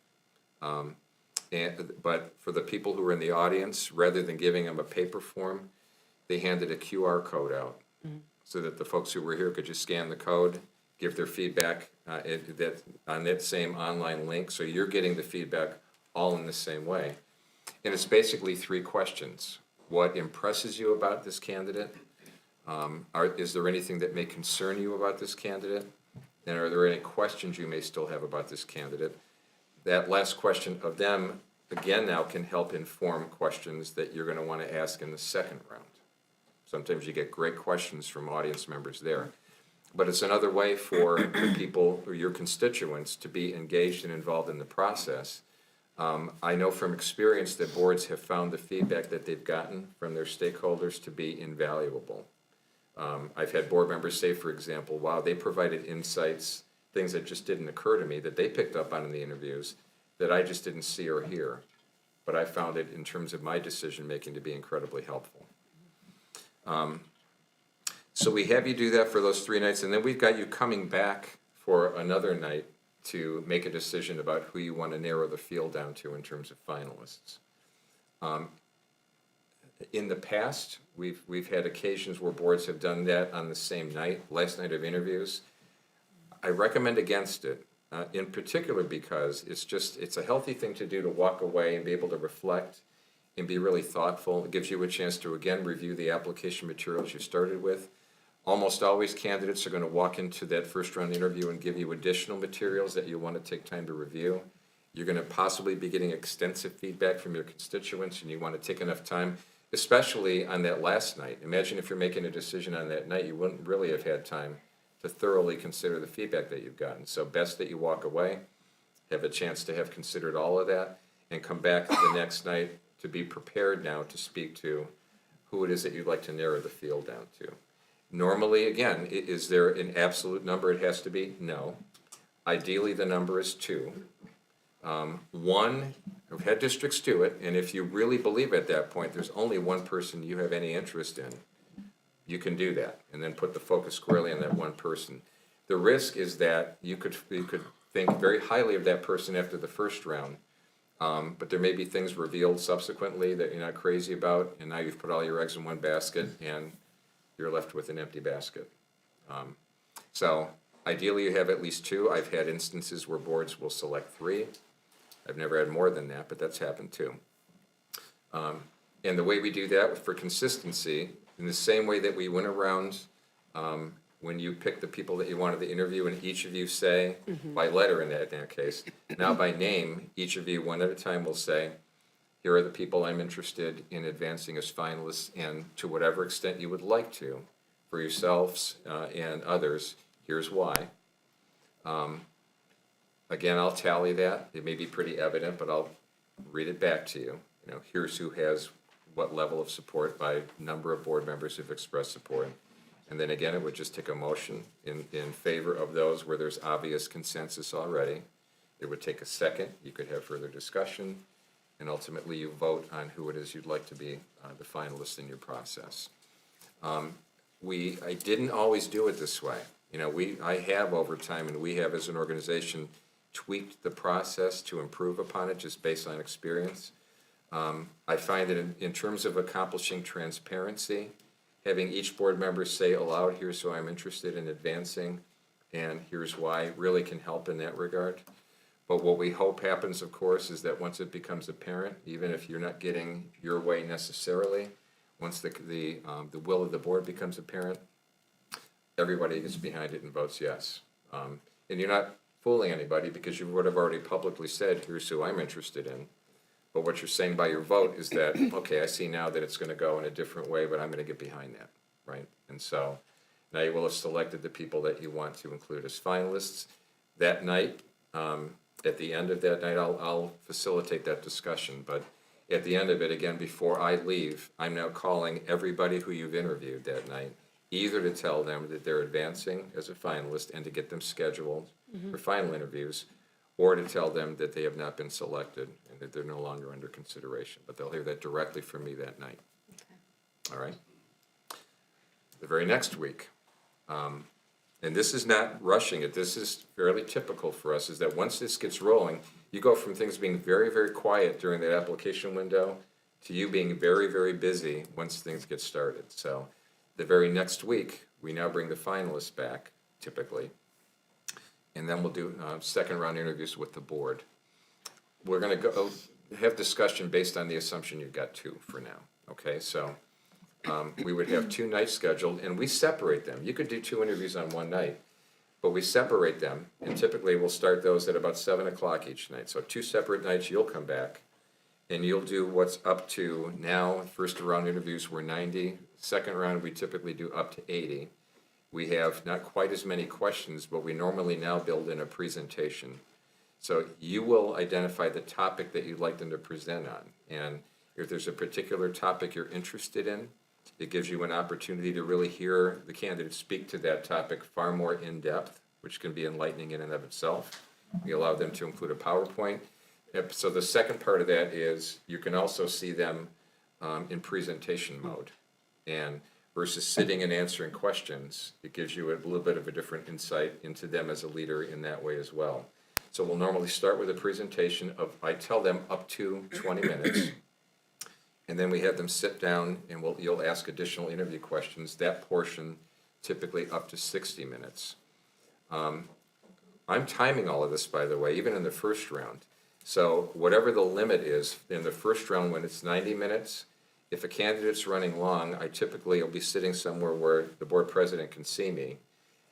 but for the people who were in the audience, rather than giving them a paper form, they handed a QR code out so that the folks who were here could just scan the code, give their feedback on that same online link. So you're getting the feedback all in the same way. And it's basically 3 questions. What impresses you about this candidate? Is there anything that may concern you about this candidate? And are there any questions you may still have about this candidate? That last question of them, again, now can help inform questions that you're going to want to ask in the second round. Sometimes you get great questions from audience members there. But it's another way for the people, or your constituents, to be engaged and involved in the process. I know from experience that boards have found the feedback that they've gotten from their stakeholders to be invaluable. I've had board members say, for example, wow, they provided insights, things that just didn't occur to me that they picked up on in the interviews that I just didn't see or hear. But I found it, in terms of my decision-making, to be incredibly helpful. So we have you do that for those 3 nights, and then we've got you coming back for another night to make a decision about who you want to narrow the field down to in terms of finalists. In the past, we've had occasions where boards have done that on the same night, last night of interviews. I recommend against it, in particular because it's a healthy thing to do, to walk away and be able to reflect and be really thoughtful. It gives you a chance to, again, review the application materials you started with. Almost always candidates are going to walk into that first round interview and give you additional materials that you want to take time to review. You're going to possibly be getting extensive feedback from your constituents, and you want to take enough time, especially on that last night. Imagine if you're making a decision on that night, you wouldn't really have had time to thoroughly consider the feedback that you've gotten. So best that you walk away, have a chance to have considered all of that, and come back the next night to be prepared now to speak to who it is that you'd like to narrow the field down to. Normally, again, is there an absolute number it has to be? No. Ideally, the number is 2. One, I've had districts do it, and if you really believe at that point there's only one person you have any interest in, you can do that, and then put the focus squarely on that one person. The risk is that you could think very highly of that person after the first round, but there may be things revealed subsequently that you're not crazy about, and now you've put all your eggs in one basket, and you're left with an empty basket. So ideally you have at least 2. I've had instances where boards will select 3. I've never had more than that, but that's happened too. And the way we do that for consistency, in the same way that we went around when you picked the people that you wanted to interview, and each of you say, by letter in that case, now by name, each of you one at a time will say, here are the people I'm interested in advancing as finalists, and to whatever extent you would like to, for yourselves and others, here's why. Again, I'll tally that. It may be pretty evident, but I'll read it back to you. Here's who has what level of support by number of board members who've expressed support. And then again, it would just take a motion in favor of those where there's obvious consensus already. It would take a second. You could have further discussion. And ultimately, you vote on who it is you'd like to be the finalist in your process. I didn't always do it this way. I have over time, and we have as an organization, tweaked the process to improve upon it just based on experience. I find that in terms of accomplishing transparency, having each board member say aloud, here's who I'm interested in advancing, and here's why, really can help in that regard. But what we hope happens, of course, is that once it becomes apparent, even if you're not getting your way necessarily, once the will of the board becomes apparent, everybody gets behind it and votes yes. And you're not fooling anybody, because you would have already publicly said, here's who I'm interested in. But what you're saying by your vote is that, okay, I see now that it's going to go in a different way, but I'm going to get behind that, right? And so now you will have selected the people that you want to include as finalists. That night, at the end of that night, I'll facilitate that discussion. But at the end of it, again, before I leave, I'm now calling everybody who you've interviewed that night, either to tell them that they're advancing as a finalist and to get them scheduled for final interviews, or to tell them that they have not been selected and that they're no longer under consideration. But they'll hear that directly from me that night. All right? The very next week, and this is not rushing it, this is fairly typical for us, is that once this gets rolling, you go from things being very, very quiet during that application window to you being very, very busy once things get started. So the very next week, we now bring the finalists back, typically, and then we'll do second round interviews with the board. We're gonna go have discussion based on the assumption you've got 2 for now, okay? So we would have 2 nights scheduled, and we separate them. You could do 2 interviews on one night, but we separate them, and typically we'll start those at about 7 o'clock each night. So 2 separate nights, you'll come back, and you'll do what's up to now. First round interviews were 90. Second round, we typically do up to 80. We have not quite as many questions, but we normally now build in a presentation. So you will identify the topic that you'd like them to present on. And if there's a particular topic you're interested in, it gives you an opportunity to really hear the candidate speak to that topic far more in depth, which can be enlightening in and of itself. We allow them to include a PowerPoint. So the second part of that is you can also see them in presentation mode. And versus sitting and answering questions, it gives you a little bit of a different insight into them as a leader in that way as well. So we'll normally start with a presentation of, I tell them, up to 20 minutes. And then we have them sit down and you'll ask additional interview questions. That portion typically up to 60 minutes. I'm timing all of this, by the way, even in the first round. So whatever the limit is, in the first round when it's 90 minutes, if a candidate's running long, I typically will be sitting somewhere where the board president can see me,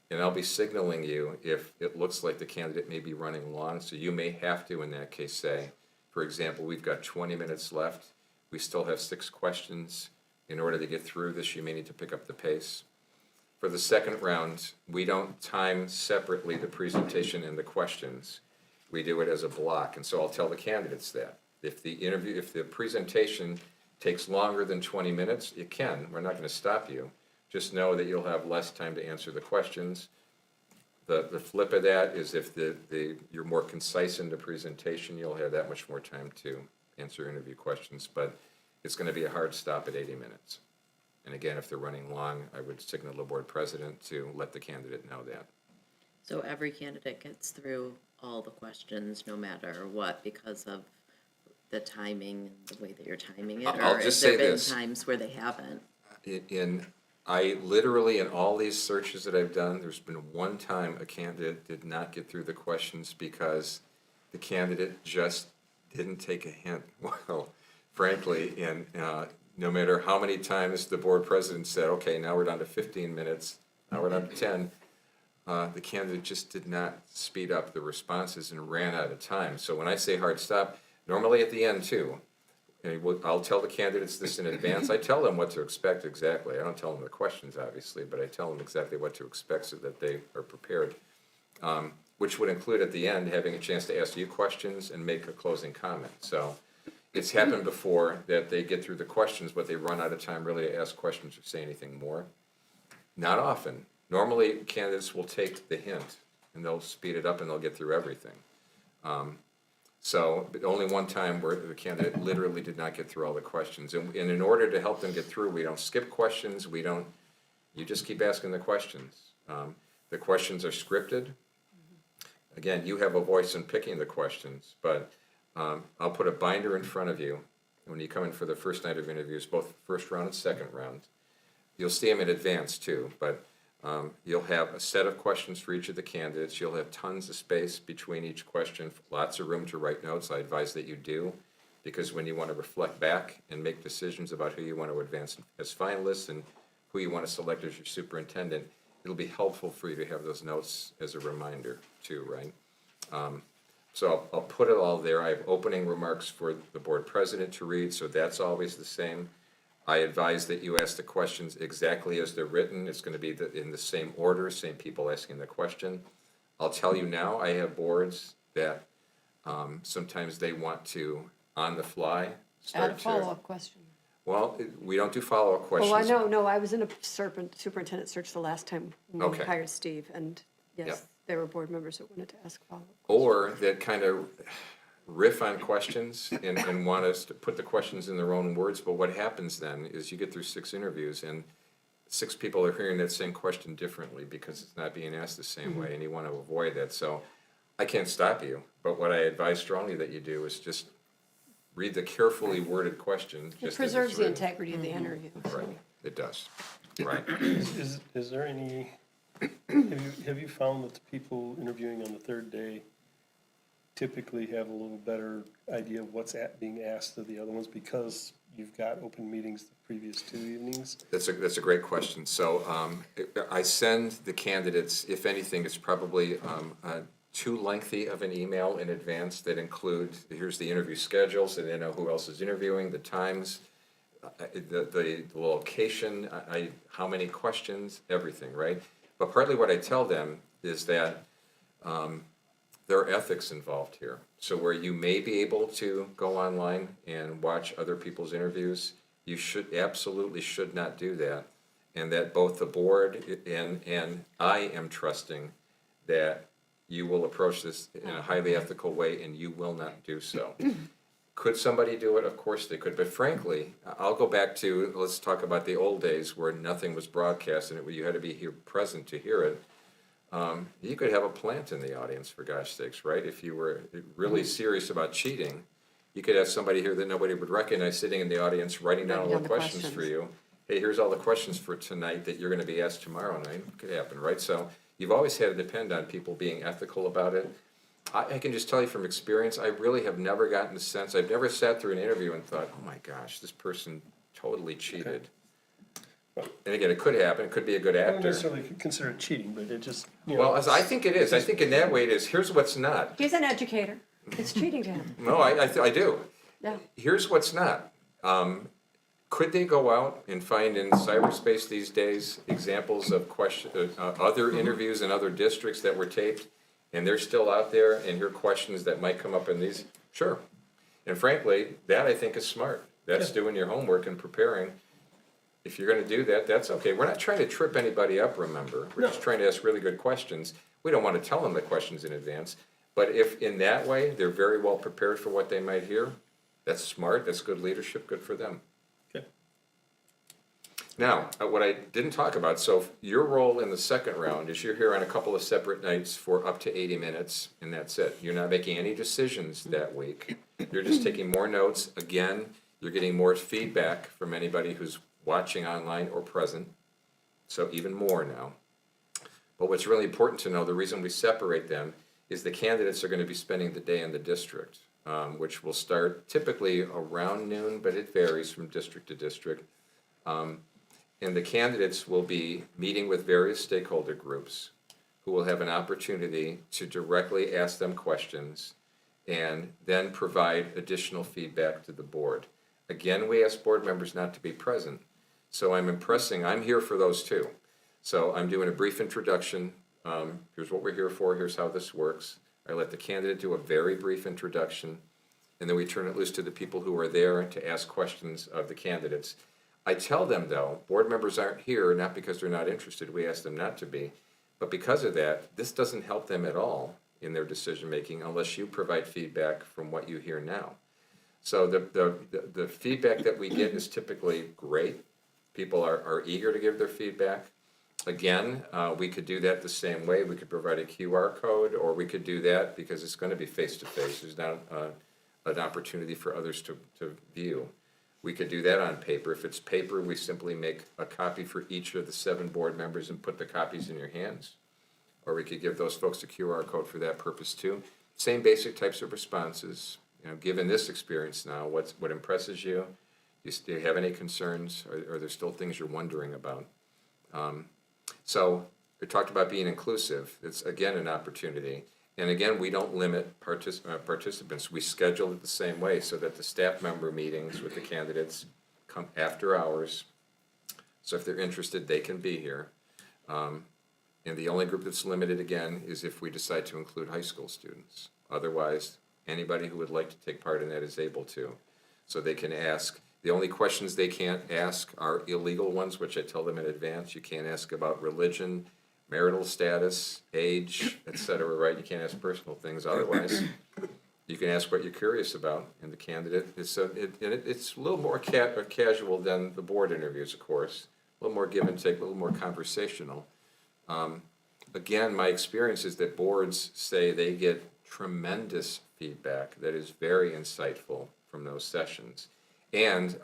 and I'll be signaling you if it looks like the candidate may be running long. So you may have to, in that case, say, for example, we've got 20 minutes left. We still have 6 questions. In order to get through this, you may need to pick up the pace. For the second round, we don't time separately the presentation and the questions. We do it as a block, and so I'll tell the candidates that. If the presentation takes longer than 20 minutes, it can. We're not going to stop you. Just know that you'll have less time to answer the questions. The flip of that is if you're more concise in the presentation, you'll have that much more time to answer interview questions, but it's going to be a hard stop at 80 minutes. And again, if they're running long, I would signal the board president to let the candidate know that. So every candidate gets through all the questions, no matter what, because of the timing, the way that you're timing it? I'll Or just has say there been this. times where they haven't? I literally, in all these searches that I've done, there's been one time a candidate did not get through the questions because the candidate just didn't take a hint. Well, frankly, and no matter how many times the board president said, okay, now we're down to 15 minutes, now we're down to 10, the candidate just did not speed up the responses and ran out of time. So when I say hard stop, normally at the end too, and I'll tell the candidates this in advance. I tell them what to expect exactly. I don't tell them the questions, obviously, but I tell them exactly what to expect so that they are prepared, which would include at the end having a chance to ask you questions and make a closing comment. So it's happened before that they get through the questions, but they run out of time really to ask questions or say anything more. Not often. Normally, candidates will take the hint and they'll speed it up and they'll get through everything. So, but only one time where the candidate literally did not get through all the questions. And in order to help them get through, we don't skip questions, you just keep asking the questions. The questions are scripted. Again, you have a voice in picking the questions, but I'll put a binder in front of you when you come in for the first night of interviews, both first round and second round. You'll see them in advance too, but you'll have a set of questions for each of the candidates. You'll have tons of space between each question, lots of room to write notes. I advise that you do, because when you want to reflect back and make decisions about who you want to advance as finalists and who you want to select as your superintendent, it'll be helpful for you to have those notes as a reminder too, right? So I'll put it all there. I have opening remarks for the board president to read, so that's always the same. I advise that you ask the questions exactly as they're written. It's going to be in the same order, same people asking the question. I'll tell you now, I have boards that sometimes they want to, on the fly, start Add a follow-up question. Well, we don't do follow-up questions. Oh, I know, I was in a superintendent search the last time when we Okay. hired Steve, and yes, there were board members that wanted to ask follow-up. or that kind of riff on questions and want us to put the questions in their own words. But what happens then is you get through 6 interviews and 6 people are hearing that same question differently because it's not being asked the same way, and you want to avoid that. So I can't stop you, but what I advise strongly that you do is just read the carefully worded question. It just as preserves it's the written. integrity of the interview. so. Right, it does. Right. Is there any, have you found that the people interviewing on the third day typically have a little better idea of what's being asked of the other ones because you've got open meetings the previous 2 evenings? That's a great question. So I send the candidates, if anything, it's probably too lengthy of an email in advance that include, here's the interview schedule, so they know who else is interviewing, the times, the location, how many questions, everything, right? But partly what I tell them is that there are ethics involved here. So where you may be able to go online and watch other people's interviews, you absolutely should not do that. And that both the board and I am trusting that you will approach this in a highly ethical way and you will not do so. Could somebody do it? Of course they could. But frankly, I'll go back to, let's talk about the old days where nothing was broadcast and you had to be here present to hear it. You could have a plant in the audience, for gosh sakes, right? If you were really serious about cheating, you could have somebody here that nobody would recognize sitting in the audience writing down all the questions for you. Hey, here's all the questions for tonight that you're going to be asked tomorrow night. It could happen, right? So you've always had to depend on people being ethical about it. I can just tell you from experience, I really have never gotten the sense, I've never sat through an interview and thought, oh my gosh, this person totally cheated. And again, it could happen, it could be a good I don't actor. necessarily consider it cheating, but it just, you know. Well, I think it is, I think in that way it is. Here's what's not. He's an educator. It's cheating to him. No, I do. Yeah. Here's what's not. Could they go out and find in cyberspace these days examples of other interviews in other districts that were taped, and they're still out there, and hear questions that might come up in these? Sure. And frankly, that I think is smart. That's doing your homework and preparing. If you're gonna do that, that's okay. We're not trying to trip anybody up, remember. We're just trying to ask really good questions. We don't want to tell them the questions in advance. But if in that way, they're very well prepared for what they might hear, that's smart, that's good leadership, good for them. Okay. Now, what I didn't talk about, so your role in the second round is you're here on a couple of separate nights for up to 80 minutes, and that's it. You're not making any decisions that week. You're just taking more notes. Again, you're getting more feedback from anybody who's watching online or present, so even more now. But what's really important to know, the reason we separate them is the candidates are going to be spending the day in the district, which will start typically around noon, but it varies from district to district. And the candidates will be meeting with various stakeholder groups who will have an opportunity to directly ask them questions and then provide additional feedback to the board. Again, we ask board members not to be present. So I'm here for those too. So I'm doing a brief introduction. Here's what we're here for, here's how this works. I let the candidate do a very brief introduction, and then we turn it loose to the people who are there to ask questions of the candidates. I tell them though, board members aren't here, not because they're not interested, we ask them not to be, but because of that, this doesn't help them at all in their decision making unless you provide feedback from what you hear now. So the feedback that we get is typically great. People are eager to give their feedback. Again, we could do that the same way. We could provide a QR code, or we could do that because it's going to be face-to-face. There's not an opportunity for others to view. We could do that on paper. If it's paper, we simply make a copy for each of the 7 board members and put the copies in your hands. Or we could give those folks a QR code for that purpose too. Same basic types of responses. You know, given this experience now, what impresses you? Do you have any concerns? Are there still things you're wondering about? So we talked about being inclusive. It's, again, an opportunity. And again, we don't limit participants. We schedule it the same way so that the staff member meetings with the candidates come after hours. So if they're interested, they can be here. And the only group that's limited, again, is if we decide to include high school students. Otherwise, anybody who would like to take part in that is able to. So they can ask. The only questions they can't ask are illegal ones, which I tell them in advance. You can't ask about religion marital status, age, et cetera, right? You can't ask personal things otherwise. You can ask what you're curious about, and the candidate is, it's a little more casual than the board interviews, of course. A little more give and take, a little more conversational. Again, my experience is that boards say they get tremendous feedback that is very insightful from those sessions. And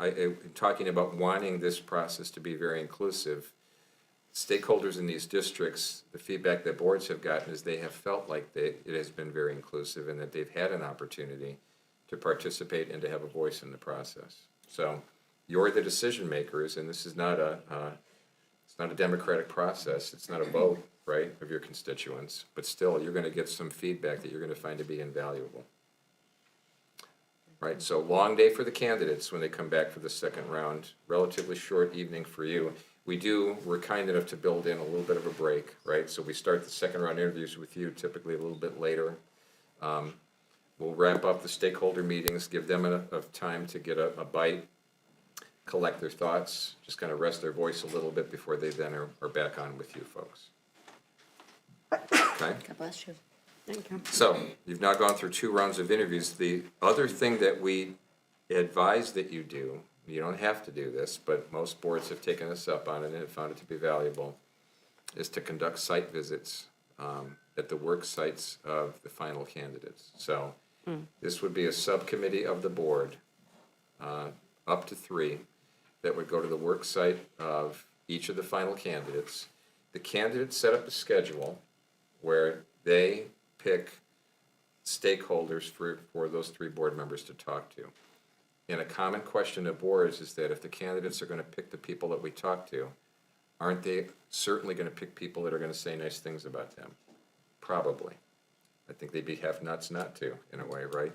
talking about wanting this process to be very inclusive, stakeholders in these districts, the feedback that boards have gotten is they have felt like it has been very inclusive and that they've had an opportunity to participate and to have a voice in the process. So you're the decision makers, and this is not it's not a democratic process. It's not a vote, right, of your constituents, but still you're going to get some feedback that you're going to find to be invaluable. Right, so long day for the candidates when they come back for the second round, relatively short evening for you. We're kind enough to build in a little bit of a break, right? So we start the second round interviews with you typically a little bit later. We'll wrap up the stakeholder meetings, give them enough time to get a bite, collect their thoughts, just kind of rest their voice a little bit before they then are back on with you folks. Okay? God bless you. Thank you. So, you've now gone through 2 rounds of interviews. The other thing that we advise that you do, you don't have to do this, but most boards have taken us up on it and have found it to be valuable, is to conduct site visits at the work sites of the final candidates. So, this would be a subcommittee of the board, up to 3, that would go to the work site of each of the final candidates. The candidates set up a schedule where they pick stakeholders for those 3 board members to talk to. And a common question of boards is that if the candidates are going to pick the people that we talk to, aren't they certainly going to pick people that are going to say nice things about them? Probably. I think they'd be half nuts not to, in a way, right?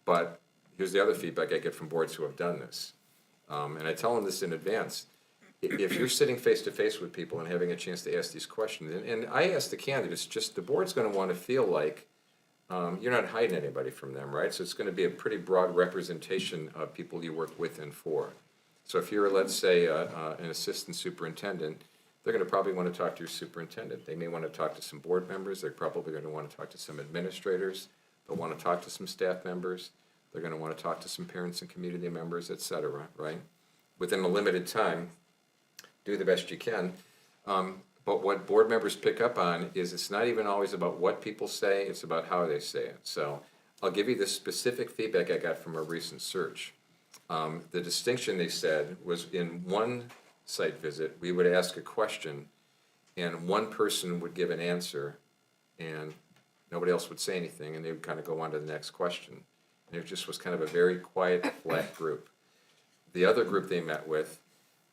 But here's the other feedback I get from boards who have done this. And I tell them this in advance. If you're sitting face to face with people and having a chance to ask these questions, and I ask the candidates, just the board's going to want to feel like you're not hiding anybody from them, right? So it's going to be a pretty broad representation of people you work with and for. So if you're, let's say, an assistant superintendent, they're going to probably want to talk to your superintendent. They may want to talk to some board members. They're probably going to want to talk to some administrators. They'll want to talk to some staff members. They're going to want to talk to some parents and community members, et cetera, right? Within a limited time, do the best you can. But what board members pick up on is it's not even always about what people say, it's about how they say it. So I'll give you the specific feedback I got from a recent search. The distinction they said was in one site visit, we would ask a question and one person would give an answer and nobody else would say anything and they would kind of go on to the next question. And it just was kind of a very quiet, flat group. The other group they met with,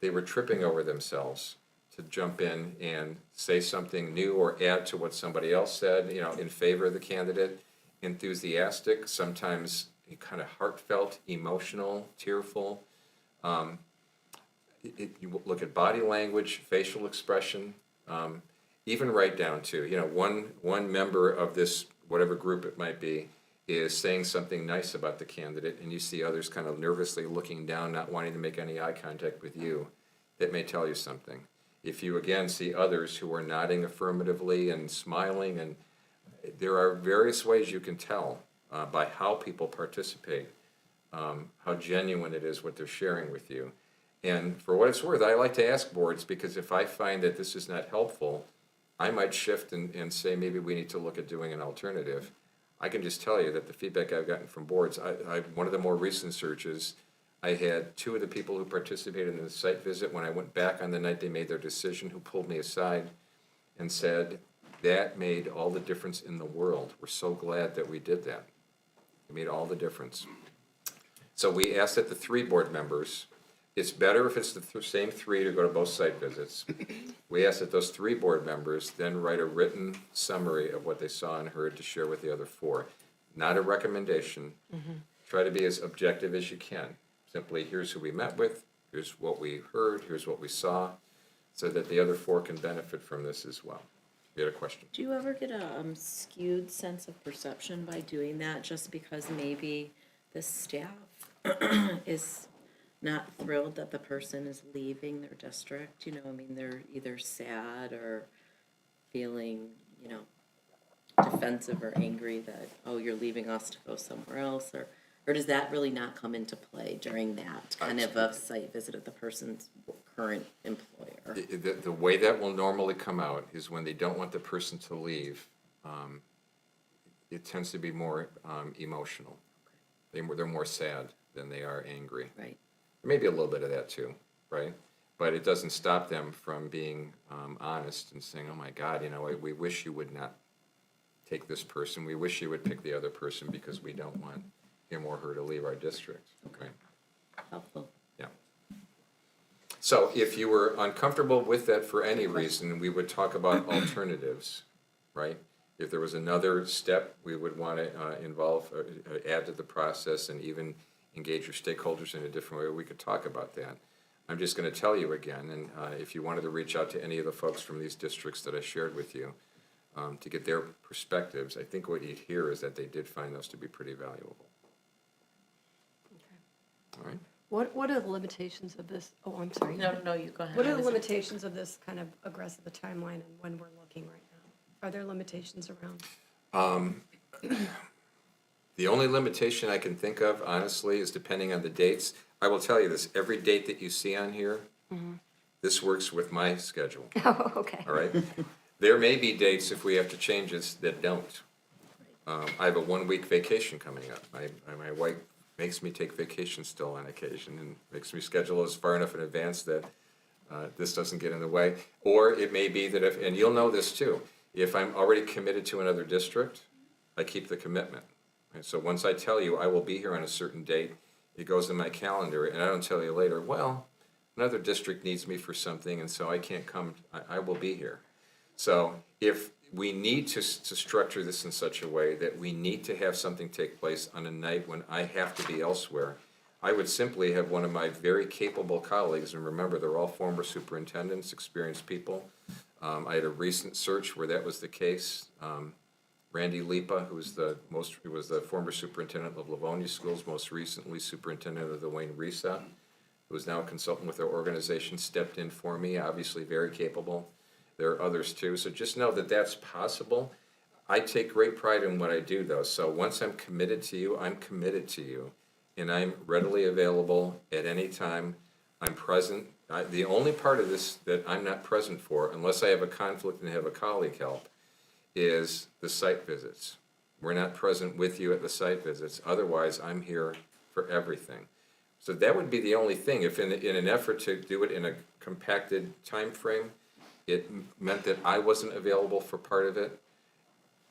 they were tripping over themselves to jump in and say something new or add to what somebody else said, in favor of the candidate, enthusiastic, sometimes kind of heartfelt, emotional, tearful. You look at body language, facial expression, even right down to, one member of this, whatever group it might be, is saying something nice about the candidate, and you see others kind of nervously looking down, not wanting to make any eye contact with you. That may tell you something. If you again see others who are nodding affirmatively and smiling, and there are various ways you can tell by how people participate, how genuine it is what they're sharing with you. And for what it's worth, I like to ask boards because if I find that this is not helpful, I might shift and say maybe we need to look at doing an alternative. I can just tell you that the feedback I've gotten from boards, one of the more recent searches, I had 2 of the people who participated in the site visit, when I went back on the night they made their decision, who pulled me aside and said, that made all the difference in the world. We're so glad that we did that. It made all the difference. So we asked that the 3 board members, it's better if it's the same 3 to go to both site visits. We asked that those 3 board members then write a written summary of what they saw and heard to share with the other 4. Not a recommendation. Try to be as objective as you can. Simply, here's who we met with, here's what we heard, here's what we saw, so that the other 4 can benefit from this as well. You had a question? Do you ever get a skewed sense of perception by doing that, just because maybe the staff is not thrilled that the person is leaving their district? They're either sad or feeling, defensive or angry that, oh, you're leaving us to go somewhere else, or does that really not come into play during that kind of a site visit of the person's current employer? The way that will normally come out is when they don't want the person to leave, it tends to be more emotional. They're more sad than they are angry. Right. Maybe a little bit of that too, right? But it doesn't stop them from being honest and saying, oh my God, we wish you would not take this person. We wish you would pick the other person because we don't want him or her to leave our district. Okay. Helpful. Yeah. So if you were uncomfortable with that for any reason, we would talk about alternatives, right? If there was another step we would want to involve, add to the process and even engage your stakeholders in a different way, we could talk about that. I'm just going to tell you again, and if you wanted to reach out to any of the folks from these districts that I shared with you to get their perspectives, I think what you'd hear is that they did find those to be pretty valuable. All right? What are the limitations of this? Oh, I'm sorry. No, you go ahead. What are the limitations of this kind of aggressive timeline and when we're looking right now? Are there limitations around? The only limitation I can think of, honestly, is depending on the dates. I will tell you this, every date that you see on here, this works with my schedule, Oh, okay. all right? There may be dates, if we have to change this, that don't. I have a 1-week vacation coming up. My wife makes me take vacation still on occasion and makes me schedule as far enough in advance that this doesn't get in the way. Or it may be that and you'll know this too, if I'm already committed to another district, I keep the commitment. And so once I tell you I will be here on a certain date, it goes in my calendar, and I don't tell you later, well, another district needs me for something, and so I can't come, I will be here. So if we need to structure this in such a way that we need to have something take place on a night when I have to be elsewhere, I would simply have one of my very capable colleagues, and remember, they're all former superintendents, experienced people. I had a recent search where that was the case. Randy Lipa, who was the former superintendent of Livonia Schools, most recently superintendent of the Wayne Resa, who is now a consultant with their organization, stepped in for me, obviously very capable. There are others too, so just know that that's possible. I take great pride in what I do, though, so once I'm committed to you, I'm committed to you, and I'm readily available at any time. I'm present. The only part of this that I'm not present for, unless I have a conflict and have a colleague help, is the site visits. We're not present with you at the site visits. Otherwise, I'm here for everything. So that would be the only thing. If in an effort to do it in a compacted time frame, it meant that I wasn't available for part of it,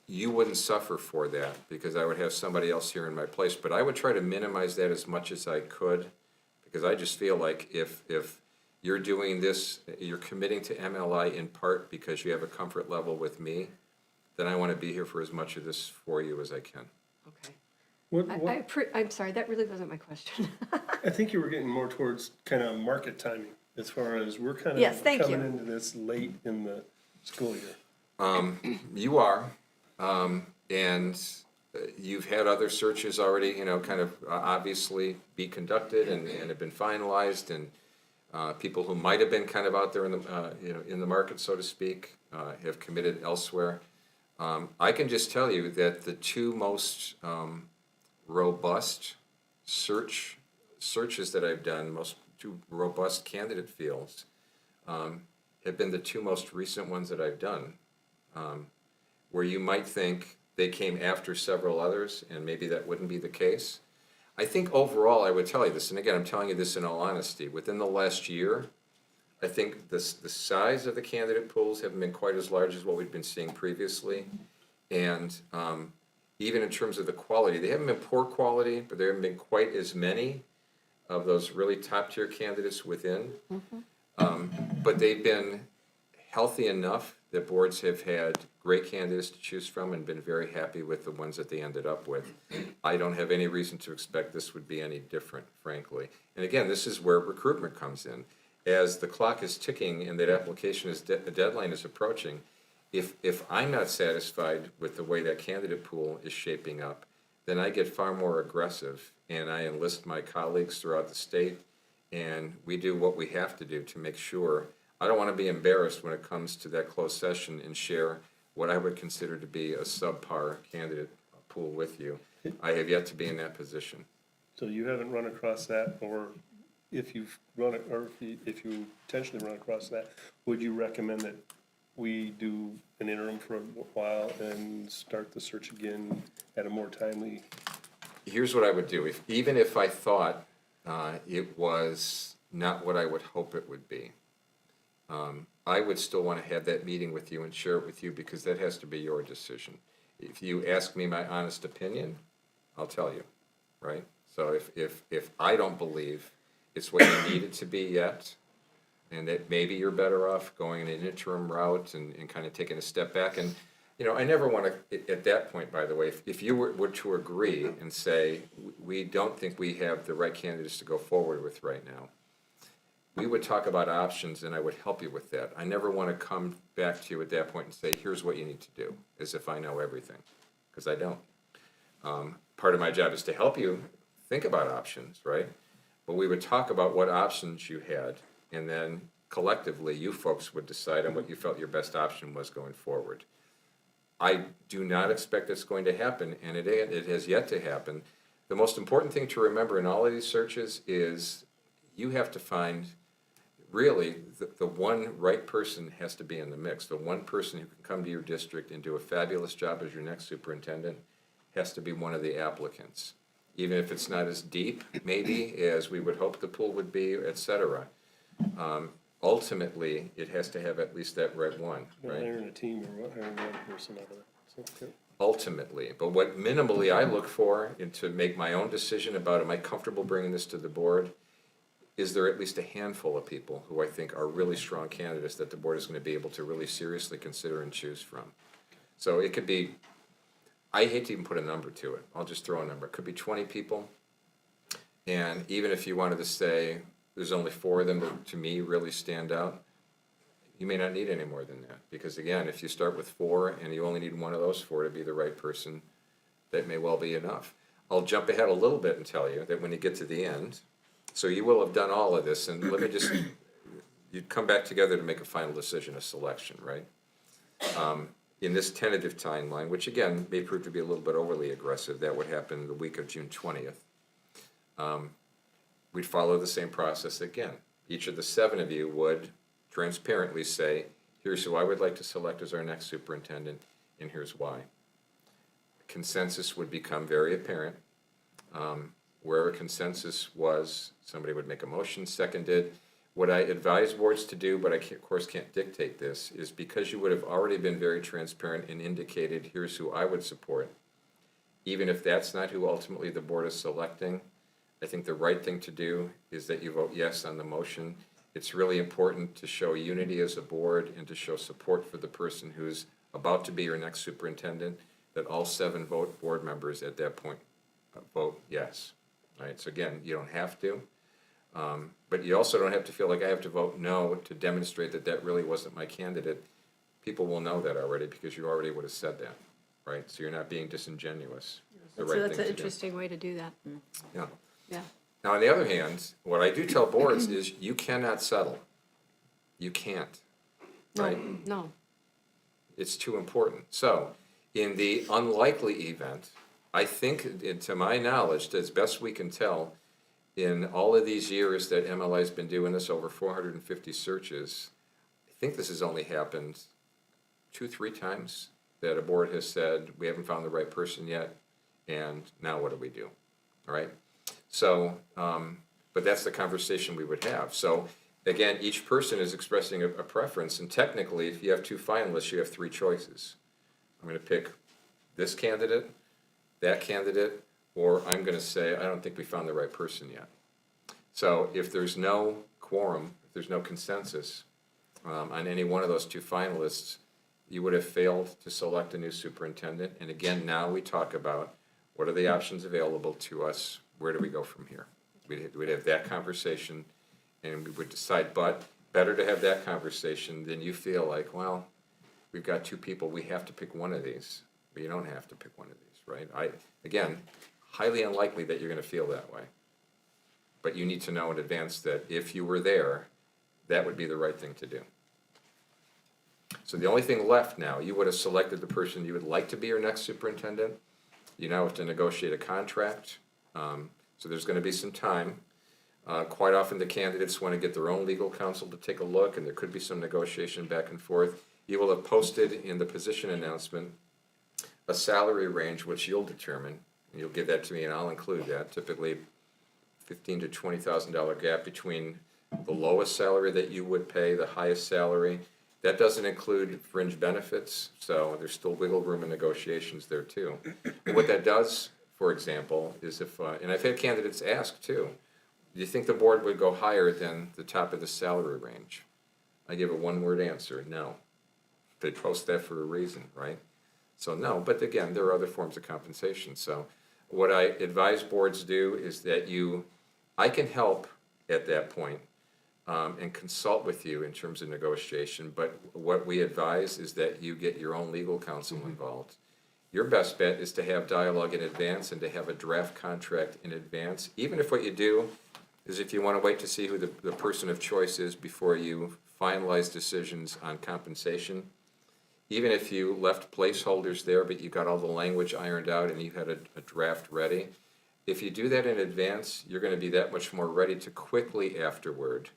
you wouldn't suffer for that because I would have somebody else here in my place. But I would try to minimize that as much as I could because I just feel like if you're doing this, you're committing to MLI in part because you have a comfort level with me, then I want to be here for as much of this for you as I can. Okay. I'm sorry, that really wasn't my question. I think you were getting more towards kind of market timing as far as we're kind of Yes, thank coming you. into this late in the school year. You are, and you've had other searches already, kind of obviously be conducted and have been finalized, and people who might have been kind of out there in the, in the market, so to speak, have committed elsewhere. I can just tell you that the two most robust searches that I've done, two robust candidate fields, have been the two most recent ones that I've done, where you might think they came after several others, and maybe that wouldn't be the case. I think overall, I would tell you this, and again, I'm telling you this in all honesty, within the last year, I think the size of the candidate pools haven't been quite as large as what we've been seeing previously. And even in terms of the quality, they haven't been poor quality, but there haven't been quite as many of those really top-tier candidates within. But they've been healthy enough that boards have had great candidates to choose from and been very happy with the ones that they ended up with. I don't have any reason to expect this would be any different, frankly. And again, this is where recruitment comes in. As the clock is ticking and that application is, the deadline is approaching, if I'm not satisfied with the way that candidate pool is shaping up, then I get far more aggressive and I enlist my colleagues throughout the state and we do what we have to do to make sure I don't want to be embarrassed when it comes to that closed session and share what I would consider to be a subpar candidate pool with you. I have yet to be in that position. So you haven't run across that, or if you've run it, or if you potentially run across that, would you recommend that we do an interim for a while and start the search again at a more timely? Here's what I would do. Even if I thought it was not what I would hope it would be, I would still want to have that meeting with you and share it with you, because that has to be your decision. If you ask me my honest opinion, I'll tell you, right? So if I don't believe it's what you need it to be yet, and that maybe you're better off going an interim route and kind of taking a step back. And, you know, I never want to, at that point, by the way, if you were to agree and say, we don't think we have the right candidates to go forward with right now, we would talk about options and I would help you with that. I never want to come back to you at that point and say, here's what you need to do, as if I know everything, because I don't. Part of my job is to help you think about options, right? But we would talk about what options you had, and then collectively, you folks would decide on what you felt your best option was going forward. I do not expect it's going to happen, and it has yet to happen. The most important thing to remember in all of these searches is you have to find, really, the one right person has to be in the mix. The one person who can come to your district and do a fabulous job as your next superintendent has to be one of the applicants. Even if it's not as deep, maybe, as we would hope the pool would be, et cetera. Ultimately, it has to have at least that red one, Not right? hiring a team, or hiring one person out of it. So, okay. Ultimately, but what minimally I look for, and to make my own decision about, am I comfortable bringing this to the board, is there at least a handful of people who I think are really strong candidates that the board is going to be able to really seriously consider and choose from. So it could be, I hate to even put a number to it, I'll just throw a number. It could be 20 people, and even if you wanted to say there's only 4 of them that to me really stand out, you may not need any more than that. Because again, if you start with 4 and you only need one of those 4 to be the right person, that may well be enough. I'll jump ahead a little bit and tell you that when you get to the end, so you will have done all of this, and let me just, you'd come back together to make a final decision, a selection, right? In this tentative timeline, which again may prove to be a little bit overly aggressive, that would happen the week of June 20th. We'd follow the same process again. Each of the 7 of you would transparently say, here's who I would like to select as our next superintendent, and here's why. Consensus would become very apparent. Wherever consensus was, somebody would make a motion, seconded. What I advise boards to do, but I of course can't dictate this, is because you would have already been very transparent and indicated, here's who I would support. Even if that's not who ultimately the board is selecting, I think the right thing to do is that you vote yes on the motion. It's really important to show unity as a board and to show support for the person who's about to be your next superintendent, that all 7 board members at that point vote yes. All right, so again, you don't have to, but you also don't have to feel like I have to vote no to demonstrate that that really wasn't my candidate. People will know that already because you already would have said that, right? So you're not being disingenuous. It's the right That's thing an to do. interesting way to do that. Yeah. Yeah. Now, on the other hand, what I do tell boards is you cannot settle. You can't, right? No. It's too important. So, in the unlikely event, I think, to my knowledge, as best we can tell, in all of these years that MLI's been doing this, over 450 searches, I think this has only happened 2-3 times that a board has said, we haven't found the right person yet, and now what do we do? All right? So, but that's the conversation we would have. So, again, each person is expressing a preference, and technically, if you have 2 finalists, you have 3 choices. I'm going to pick this candidate, that candidate, or I'm going to say, I don't think we found the right person yet. So if there's no quorum, if there's no consensus on any one of those 2 finalists, you would have failed to select a new superintendent. And again, now we talk about what are the options available to us, where do we go from here? We'd have that conversation, and we would decide, but better to have that conversation than you feel like, well, we've got 2 people, we have to pick one of these. But you don't have to pick one of these, right? Again, highly unlikely that you're going to feel that way. But you need to know in advance that if you were there that would be the right thing to do. So the only thing left now, you would have selected the person you would like to be your next superintendent. You now have to negotiate a contract. So there's going to be some time. Quite often the candidates want to get their own legal counsel to take a look, and there could be some negotiation back and forth. You will have posted in the position announcement a salary range which you'll determine. And you'll give that to me and I'll include that. Typically $15,000 to $20,000 gap between the lowest salary that you would pay, the highest salary. That doesn't include fringe benefits, so there's still wiggle room in negotiations there too. And what that does, for example, is if, and I've had candidates ask too, do you think the board would go higher than the top of the salary range? I give a one-word answer, no. They post that for a reason, right? So no, but again, there are other forms of compensation. So what I advise boards do is that I can help at that point and consult with you in terms of negotiation, but what we advise is that you get your own legal counsel involved. Your best bet is to have dialogue in advance and to have a draft contract in advance, even if what you do is if you want to wait to see who the person of choice is before you finalize decisions on compensation. Even if you left placeholders there, but you got all the language ironed out and you had a draft ready, if you do that in advance, you're going to be that much more ready to quickly afterward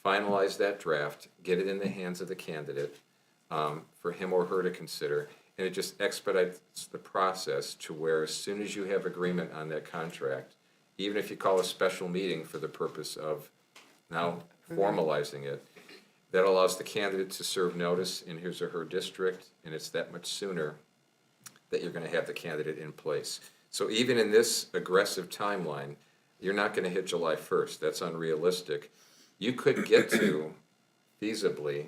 finalize that draft, get it in the hands of the candidate for him or her to consider, and it just expedites the process to where as soon as you have agreement on that contract, even if you call a special meeting for the purpose of now formalizing it, that allows the candidate to serve notice in his or her district, and it's that much sooner that you're going to have the candidate in place. So even in this aggressive timeline, you're not going to hit July 1st. That's unrealistic. You could get to feasibly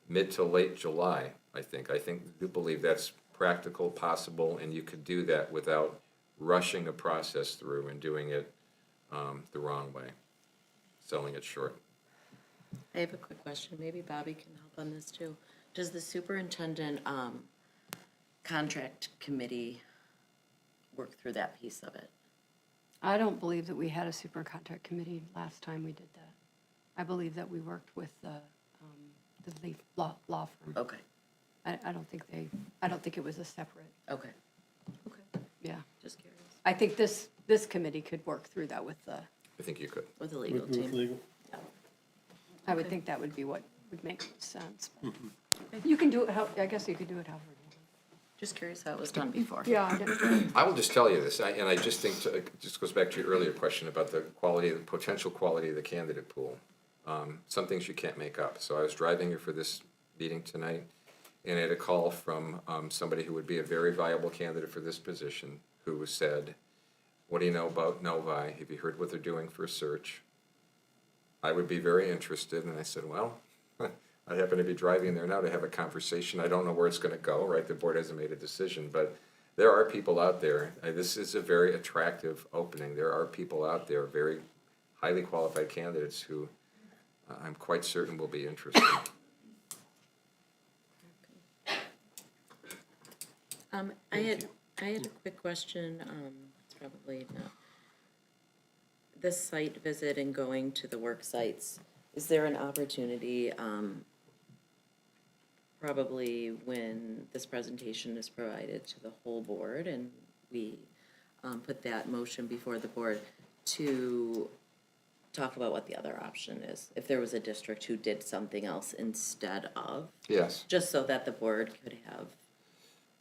mid to late July, I think. I do believe that's practical, possible, and you could do that without rushing a process through and doing it the wrong way, selling it short. I have a quick question. Maybe Bobby can help on this too. Does the superintendent contract committee work through that piece of it? I don't believe that we had a super contract committee last time we did that. I believe that we worked with the lead law firm. Okay, I don't think it was a separate, okay, okay. yeah. Just curious. I think this committee could work through that with the, I think you could. With the legal With team. legal. I would think that would be what would make sense. You can do it I guess you could do it however you want. Just curious how it was done before. Yeah. I will just tell you this, and I just think, it just goes back to your earlier question about the quality, the potential quality of the candidate pool. Some things you can't make up. So I was driving here for this meeting tonight, and I had a call from somebody who would be a very viable candidate for this position, who said, what do you know about Novi? Have you heard what they're doing for a search? I would be very interested, and I said, well, I happen to be driving there now to have a conversation. I don't know where it's going to go, right? The board hasn't made a decision, but there are people out there. This is a very attractive opening. There are people out there, very highly qualified candidates who I'm quite certain will be interested. I had a quick question, it's probably not. The site visit and going to the work sites, is there an opportunity, probably when this presentation is provided to the whole board and we put that motion before the board, to talk about what the other option is, if there was a district who did something else instead of, Yes. just so that the board could have.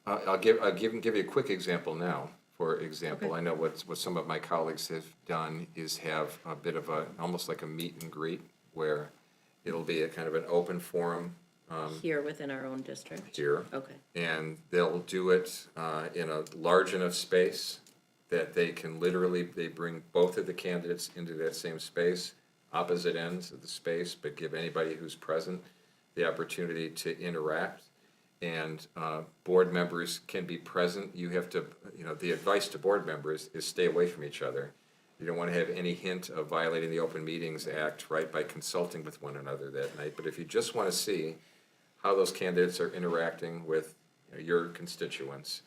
I'll give you a quick example now. For example, Okay. I know what some of my colleagues have done is have a bit of almost like a meet and greet, where it'll be a kind of an open forum Here within our own district? here. Okay, And they'll do it in a large enough space that they can literally, they bring both of the candidates into that same space, opposite ends of the space, but give anybody who's present the opportunity to interact. And board members can be present. You have to, the advice to board members is stay away from each other. You don't want to have any hint of violating the Open Meetings Act, right, by consulting with one another that night. But if you just want to see how those candidates are interacting with your constituents,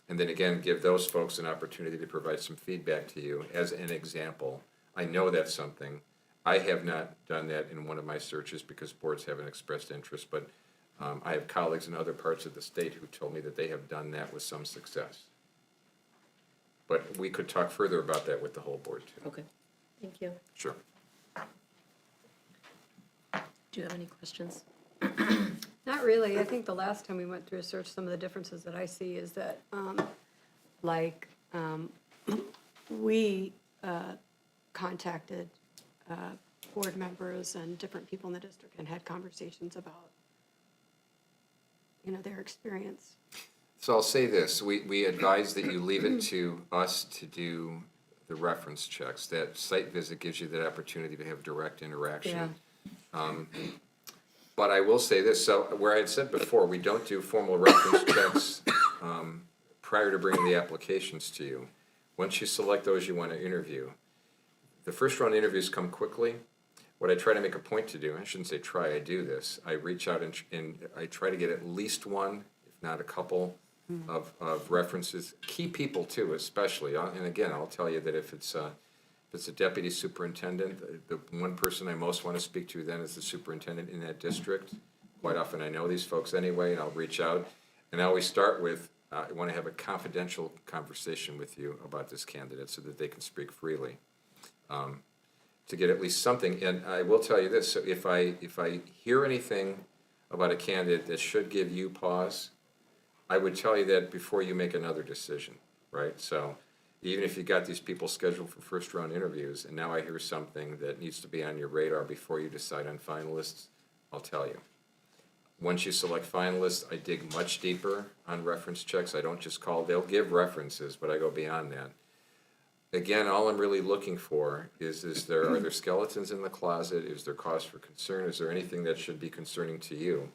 and then again, give those folks an opportunity to provide some feedback to you as an example. I know that's something I have not done that in one of my searches because boards haven't expressed interest, but I have colleagues in other parts of the state who told me that they have done that with some success. But we could talk further about that with the whole board, too. Okay, thank you. Sure. Do you have any questions? Not really. I think the last time we went through a search, some of the differences that I see is that, we contacted board members and different people in the district and had conversations about, their experience. So I'll say this, we advise that you leave it to us to do the reference checks. That site visit gives you that opportunity to have direct interaction. But I will say this, so where I had said before, we don't do formal reference checks prior to bringing the applications to you. Once you select those you want to interview, the first round interviews come quickly. What I try to make a point to do, I shouldn't say try, I do this, I reach out and I try to get at least one, if not a couple, of references. Key people too, especially, and again, I'll tell you that if it's a deputy superintendent, the one person I most want to speak to then is the superintendent in that district. Quite often I know these folks anyway, and I'll reach out, and I always start with, I want to have a confidential conversation with you about this candidate so that they can speak freely. To get at least something, and I will tell you this, so if I hear anything about a candidate that should give you pause, I would tell you that before you make another decision, right? So even if you got these people scheduled for first round interviews, and now I hear something that needs to be on your radar before you decide on finalists, I'll tell you. Once you select finalists, I dig much deeper on reference checks. I don't just call, they'll give references, but I go beyond that. Again, all I'm really looking for is are there skeletons in the closet? Is there cause for concern? Is there anything that should be concerning to you?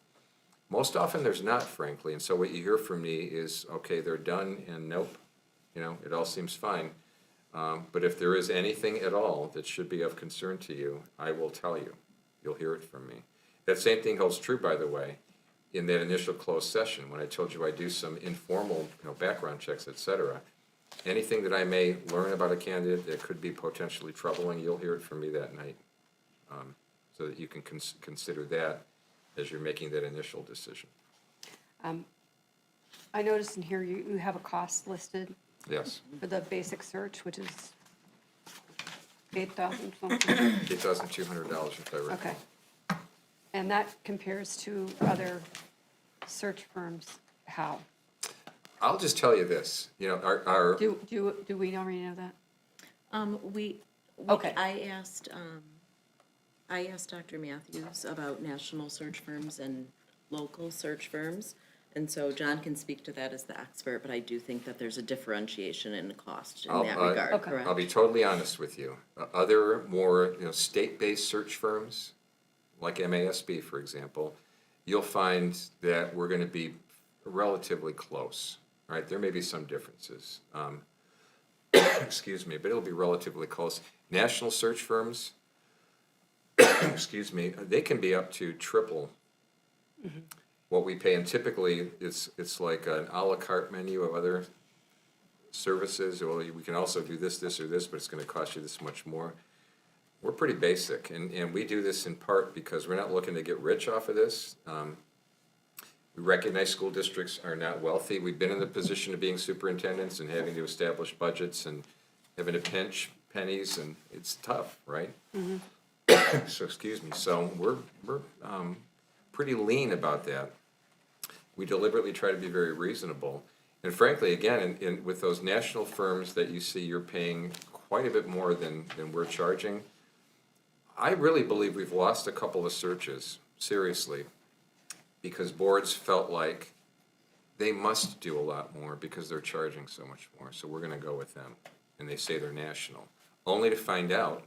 Most often there's not, frankly, and so what you hear from me is, okay, they're done, and nope, it all seems fine. But if there is anything at all that should be of concern to you, I will tell you. You'll hear it from me. That same thing holds true, by the way, in that initial closed session, when I told you I do some informal, background checks, et cetera. Anything that I may learn about a candidate that could be potentially troubling, you'll hear it from me that night. So that you can consider that as you're making that initial decision. I noticed in here you have a cost listed Yes, for the basic search, which is 8,000 something. $8,200 if I recall. Okay. And that compares to other search firms, how? I'll just tell you this, our Do we already know that? We, Okay. I asked Dr. Matthews about national search firms and local search firms. And so John can speak to that as the expert, but I do think that there's a differentiation in cost in that regard, Okay. correct? I'll be totally honest with you. Other more, state-based search firms, like MASB, for example, you'll find that we're going to be relatively close, right? There may be some differences. Excuse me, but it'll be relatively close. National search firms, excuse me, they can be up to triple what we pay, and typically it's like an a la carte menu of other services. Well, we can also do this, this, or this, but it's going to cost you this much more. We're pretty basic, and we do this in part because we're not looking to get rich off of this. We recognize school districts are not wealthy. We've been in the position of being superintendents and having to establish budgets and having to pinch pennies, and it's tough, right? So, excuse me, so we're pretty lean about that. We deliberately try to be very reasonable. And frankly, again, with those national firms that you see, you're paying quite a bit more than we're charging. I really believe we've lost a couple of searches, seriously, because boards felt like they must do a lot more because they're charging so much more, so we're gonna go with them. And they say they're national, only to find out,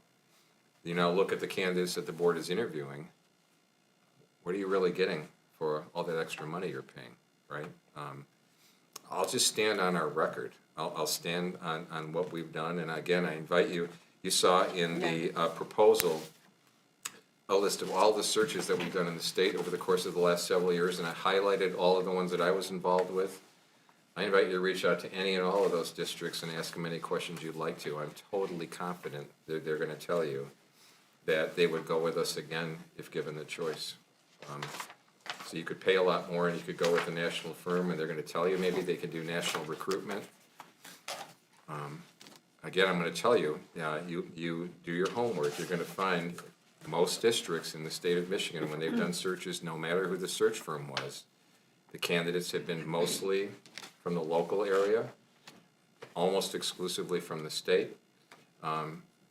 look at the candidates that the board is interviewing. What are you really getting for all that extra money you're paying, right? I'll just stand on our record. I'll stand on what we've done, and again, I invite you, you saw in the proposal a list of all the searches that we've done in the state over the course of the last several years, and I highlighted all of the ones that I was involved with. I invite you to reach out to any and all of those districts and ask them any questions you'd like to. I'm totally confident that they're gonna tell you that they would go with us again if given the choice. So you could pay a lot more and you could go with a national firm and they're gonna tell you maybe they can do national recruitment. Again, I'm gonna tell you, you do your homework, you're gonna find most districts in the state of Michigan, when they've done searches, no matter who the search firm was, the candidates have been mostly from the local area, almost exclusively from the state.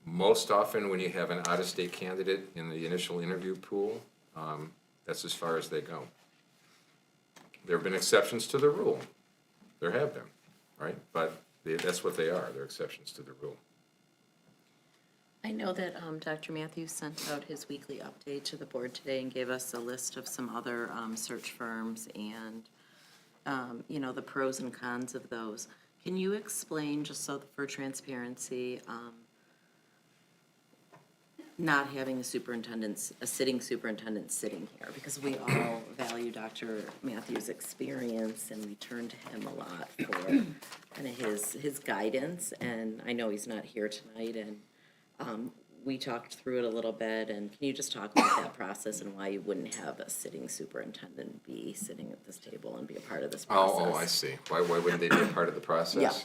Most often, when you have an out-of-state candidate in the initial interview pool, that's as far as they go. There have been exceptions to the rule. There have been, right? But that's what they are. They're exceptions to the rule. I know that Dr. Matthews sent out his weekly update to the board today and gave us a list of some other search firms and, the pros and cons of those. Can you explain, just so for transparency, not having a sitting superintendent sitting here? Because we all value Dr. Matthews' experience and we turn to him a lot for kind of his guidance. And I know he's not here tonight, and we talked through it a little bit, and can you just talk about that process and why you wouldn't have a sitting superintendent be sitting at this table and be a part of this process? Oh, I see. Why wouldn't they be a part of the process?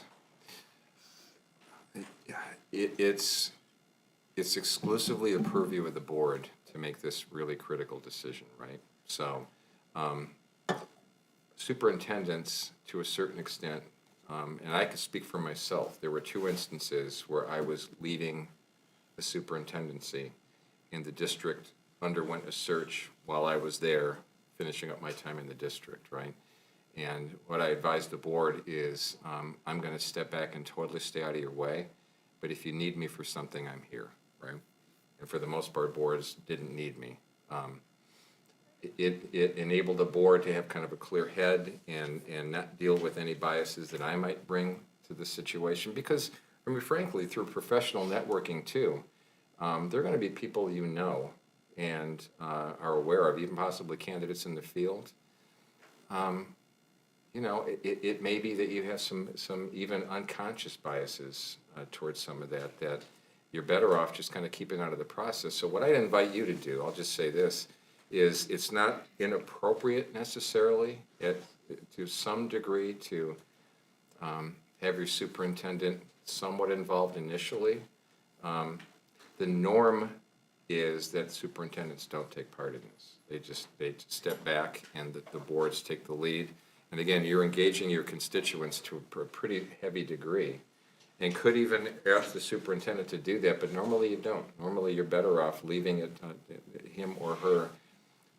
It's exclusively a purview of the board to make this really critical decision, right? So, superintendents, to a certain extent, and I can speak for myself, there were 2 instances where I was leaving the superintendency, and the district underwent a search while I was there, finishing up my time in the district, right? And what I advised the board is, I'm gonna step back and totally stay out of your way, but if you need me for something, I'm here, right? And for the most part, boards didn't need me. It enabled the board to have kind of a clear head and not deal with any biases that I might bring to the situation, because, I mean, frankly, through professional networking too, there are gonna be people you know and are aware of, even possibly candidates in the field. It may be that you have some even unconscious biases towards some of that you're better off just kind of keeping out of the process. So what I'd invite you to do, I'll just say this, is it's not inappropriate necessarily to some degree to have your superintendent somewhat involved initially. The norm is that superintendents don't take part in this. They step back and the boards take the lead. And again, you're engaging your constituents to a pretty heavy degree, and could even ask the superintendent to do that, but normally you don't. Normally you're better off leaving it him or her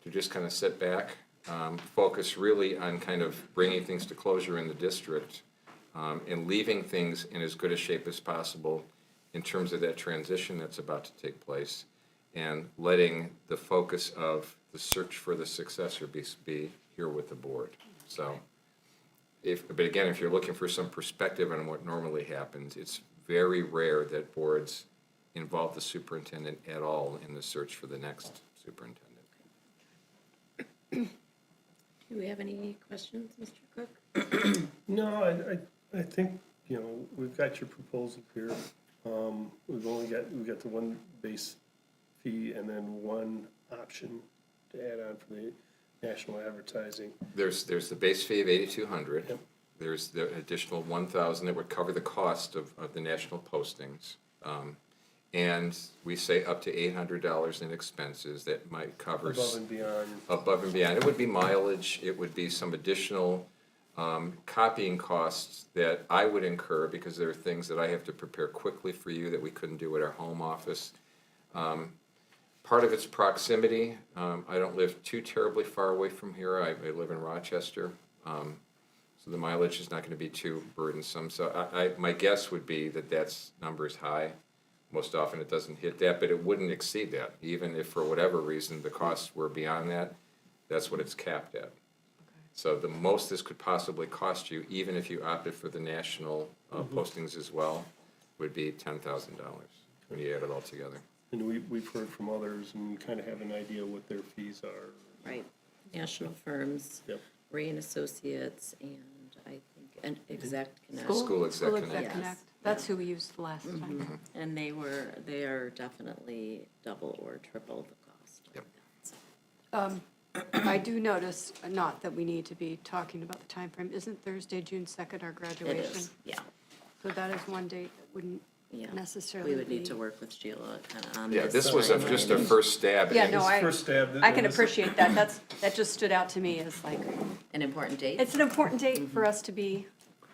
to just kind of sit back, focus really on kind of bringing things to closure in the district, and leaving things in as good a shape as possible in terms of that transition that's about to take place, and letting the focus of the search for the successor be here with the board. So, but again, if you're looking for some perspective on what normally happens, it's very rare that boards involve the superintendent at all in the search for the next superintendent. Do we have any questions, Mr. Cook? No, I think, we've got your proposal here. We've got the one base fee and then one option to add on for the national advertising. There's the base fee of $8,200. Yep. There's the additional $1,000 that would cover the cost of the national postings. And we say up to $800 in expenses that might cover. Above and beyond. Above and beyond. It would be mileage, it would be some additional copying costs that I would incur, because there are things that I have to prepare quickly for you that we couldn't do at our home office. Part of its proximity. I don't live too terribly far away from here. I live in Rochester. So the mileage is not going to be too burdensome. So my guess would be that number is high. Most often it doesn't hit that, but it wouldn't exceed that. Even if for whatever reason the costs were beyond that, that's what it's capped at. So the most this could possibly cost you, even if you opted for the national postings as well, would be $10,000 when you add it all together. And we've heard from others and kind of have an idea what their fees are. Right, national firms, Yep. Ray and Associates, and I think an Exact Connect. School Exec School Connect. Exec Connect. That's who we used the last time. And they are definitely double or triple the cost. Yep. I do notice, not that we need to be talking about the time frame. Isn't Thursday, June 2nd, our It graduation? is, yeah. So that is one date that wouldn't Yeah. necessarily We would need be- to work with Sheila kind of on Yeah, this. this was just a timeline. first stab. Yeah, at no, it. First stab, I can this- appreciate that. That just stood out to me as like, An important date. it's an important date for us to be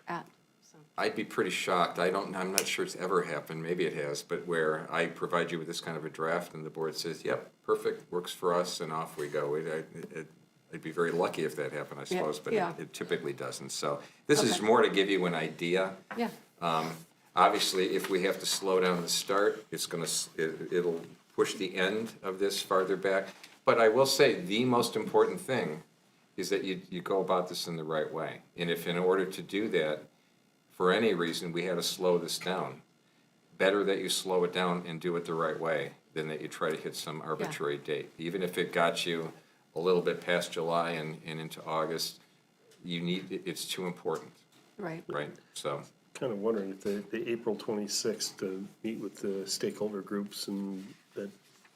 at, so. I'd be pretty shocked. I'm not sure it's ever happened, maybe it has, but where I provide you with this kind of a draft and the board says, yep, perfect, works for us, and off we go. I'd be very lucky if that happened, I suppose, but yeah. it typically doesn't. So this is Okay. more to give you an idea. Yeah, Obviously, if we have to slow down the start, it'll push the end of this farther back. But I will say, the most important thing is that you go about this in the right way. And if in order to do that, for any reason, we had to slow this down, better that you slow it down and do it the right way than that you try to hit some arbitrary date. Even if it got you a little bit past July and into August, it's too important, right. right? So. Kind of wondering if the April 26th to meet with the stakeholder groups and that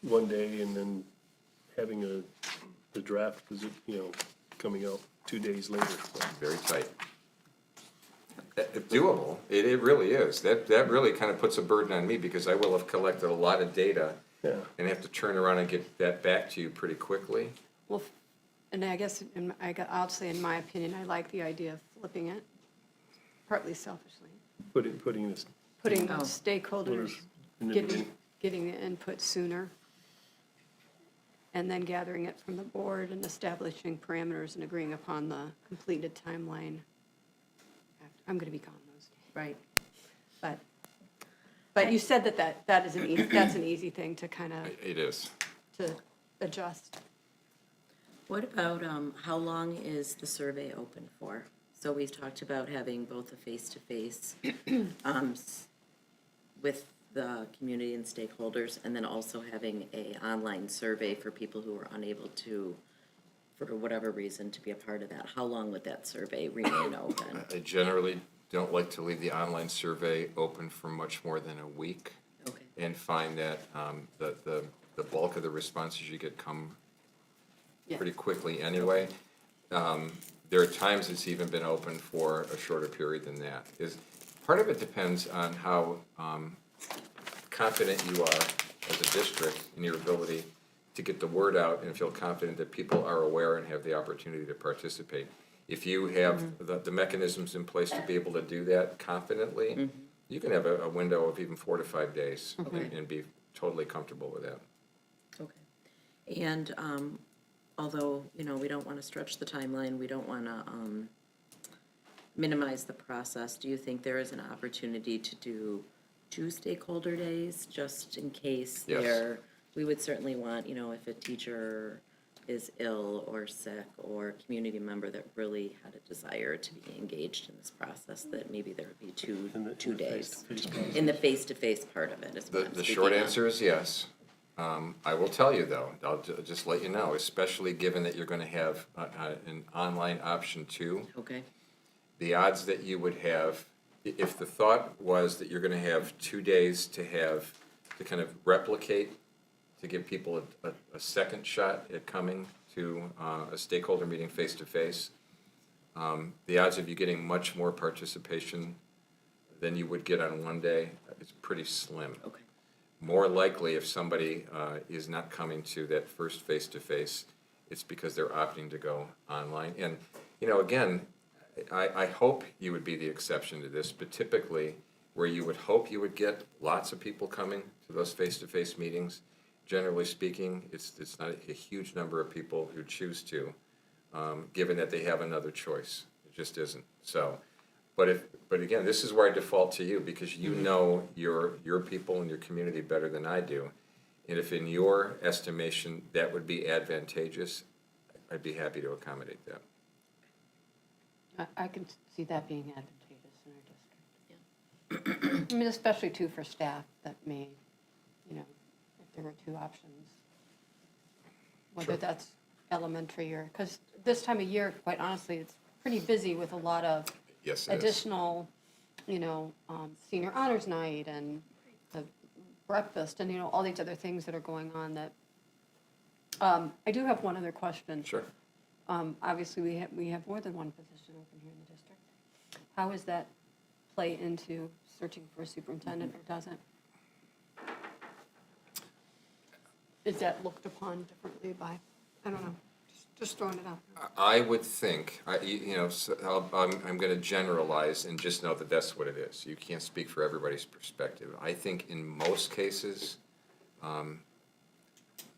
one day and then having the draft, coming out 2 days later. Very tight. Doable, it really is. That really kind of puts a burden on me because I will have collected a lot of data Yeah. and have to turn around and get that back to you pretty quickly. Well, and I guess, I'll say in my opinion, I like the idea of flipping it, partly selfishly. Putting this, Putting the Oh. stakeholders, in the getting, beginning. getting the input sooner, and then gathering it from the board and establishing parameters and agreeing upon the completed timeline. I'm going to be gone those days. Right. But you said that is that's an easy thing to kind of, It is. to adjust. What about, how long is the survey open for? So we've talked about having both a face-to-face with the community and stakeholders, and then also having a online survey for people who are unable to, for whatever reason, to be a part of that. How long would that survey remain open? I generally don't like to leave the online survey open for much more than a week Okay. and find that the bulk of the responses you get come Yeah. pretty quickly anyway. There are times it's even been open for a shorter period than that. Part of it depends on how confident you are as a district in your ability to get the word out and feel confident that people are aware and have the opportunity to participate. If you have the mechanisms in place to be able to do that confidently, you can have a window of even 4 to 5 days and be totally comfortable with that. Okay. And although, we don't want to stretch the timeline, we don't want to minimize the process, do you think there is an opportunity to do 2 stakeholder days, just in case Yes. we would certainly want, if a teacher is ill or sick or a community member that really had a desire to be engaged in this process, that maybe there would be two days. In the face-to-face part of it is what I'm The speaking short of. answer is yes. I will tell you, though, I'll just let you know, especially given that you're going to have an online option too, Okay, the odds that you would have, if the thought was that you're going to have 2 days to kind of replicate, to give people a second shot at coming to a stakeholder meeting face-to-face, the odds of you getting much more participation than you would get on one day is pretty slim. okay. More likely, if somebody is not coming to that first face-to-face, it's because they're opting to go online. And, again, I hope you would be the exception to this, but typically, where you would hope you would get lots of people coming to those face-to-face meetings, generally speaking, it's not a huge number of people who choose to, given that they have another choice. It just isn't. So, but again, this is where I default to you, because you know your people and your community better than I do. And if in your estimation that would be advantageous, I'd be happy to accommodate that. I can see that being advantageous in our district. I mean, especially too for staff that may, if there were 2 options. Whether that's elementary or, because this time of year, quite honestly, it's pretty busy with a lot of Yes, it is. additional senior honors night and the breakfast and, all these other things that are going on that, I do have one other question. Sure. Obviously, we have more than one position open here in the district. How does that play into searching for a superintendent, or doesn't? Is that looked upon differently by, I don't know, just throwing it out there. I would think, I'm going to generalize and just know that that's what it is. You can't speak for everybody's perspective. I think in most cases, an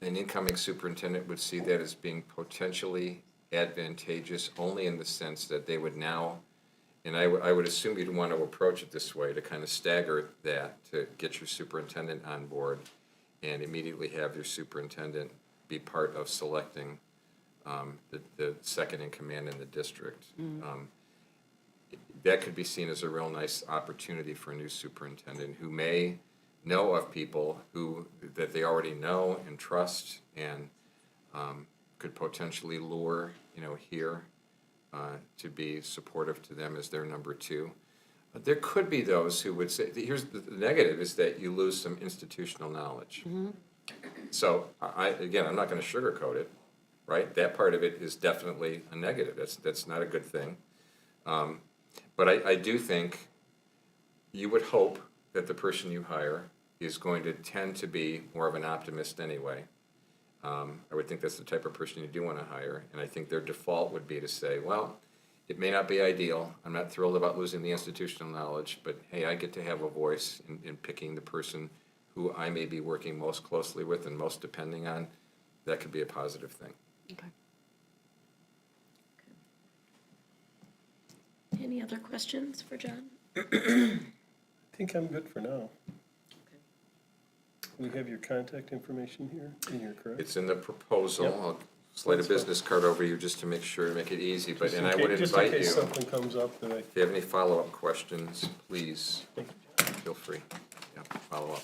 incoming superintendent would see that as being potentially advantageous only in the sense that they would now, and I would assume you'd want to approach it this way, to kind of stagger that, to get your superintendent on board and immediately have your superintendent be part of selecting the second in command in the district. That could be seen as a real nice opportunity for a new superintendent who may know of people that they already know and trust, and could potentially lure, here to be supportive to them as their number two. But there could be those who would say, here's the negative, is that you lose some institutional knowledge. So again, I'm not going to sugarcoat it, right? That part of it is definitely a negative. That's not a good thing. But I do think you would hope that the person you hire is going to tend to be more of an optimist anyway. I would think that's the type of person you do want to hire, and I think their default would be to say, well, it may not be ideal. I'm not thrilled about losing the institutional knowledge, but hey, I get to have a voice in picking the person who I may be working most closely with and most depending on. That could be a positive thing. Okay. Any other questions for John? I think I'm good for now. We have your contact information here, in here, correct? It's in the proposal. Yep. I'll slide a business card over you just to make sure, make it easy, but, and I would Just in invite case you, something comes up that if you have any follow-up questions, please, thank you. feel free. Yeah, follow up.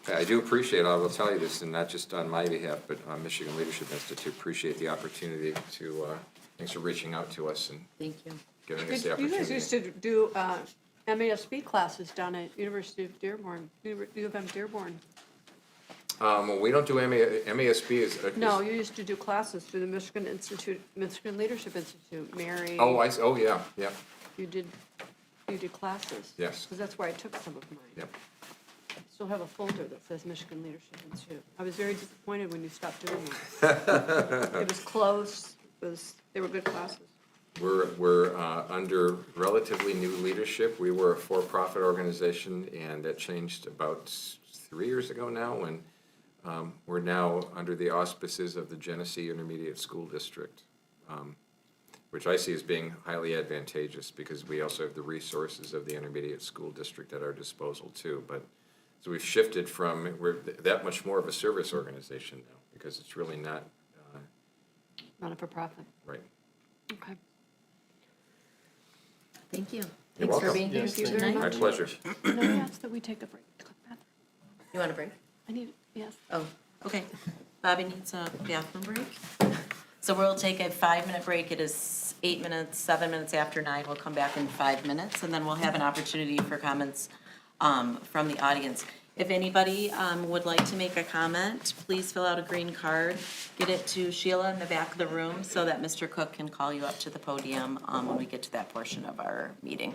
Okay, I do appreciate, I will tell you this, and not just on my behalf, but on Michigan Leadership Institute, appreciate the opportunity to, thanks for reaching out to us and Thank you. giving us the You opportunity. guys used to do MASB classes down at University of Dearborn, U of M Dearborn. Well, we don't do MASB is. No, you used to do classes through the Michigan Leadership Institute. Mary, Oh, yeah, you did classes. Yes. Because that's where I took some of mine. yep. I still have a folder that says Michigan Leadership Institute. I was very disappointed when you stopped doing that. It was close, they were good classes. We're under relatively new leadership. We were a for-profit organization, and that changed about 3 years ago now, when we're now under the auspices of the Genesee Intermediate School District, which I see as being highly advantageous because we also have the resources of the Intermediate School District at our disposal too. But so we've shifted from, we're that much more of a service organization now because it's really not Not a for-profit. right. Okay. Thank you. You're Thanks for welcome. being here Yes, thank you. tonight. My pleasure. Can I ask that we take a break? You want a break? I need, yes. Oh, okay. Bobby needs a bathroom break. So we'll take a 5-minute break. It is 8 minutes, 7 minutes after 9. We'll come back in 5 minutes, and then we'll have an opportunity for comments from the audience. If anybody would like to make a comment, please fill out a green card. Get it to Sheila in the back of the room so that Mr. Cook can call you up to the podium when we get to that portion of our meeting.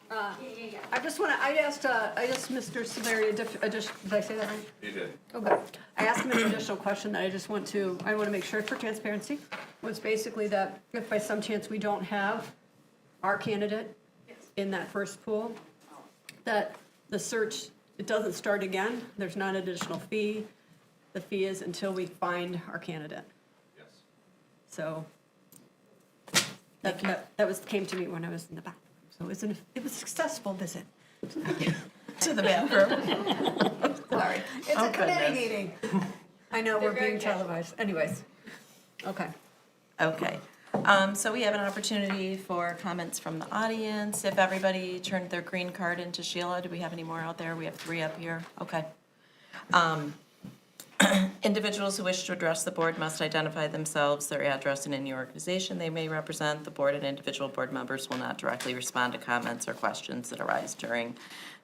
I just want to, I asked Mr. Severi, did I say that right? You did. Okay. I asked him an additional question that I want to make sure for transparency, was basically that if by some chance we don't have our candidate in that first pool, that the search, it doesn't start again, there's not an additional fee. The fee is until we find our candidate. Yes. So that came to me when I was in the bathroom. So it was a successful visit. To the bathroom. Sorry. It's Oh, a committee goodness. meeting. I know, we're being televised. Anyways. Okay. Okay, so we have an opportunity for comments from the audience. If everybody turned their green card into Sheila, do we have any more out there? We have 3 up here, okay. Individuals who wish to address the board must identify themselves, their address, and any organization they may represent. The board and individual board members will not directly respond to comments or questions that arise during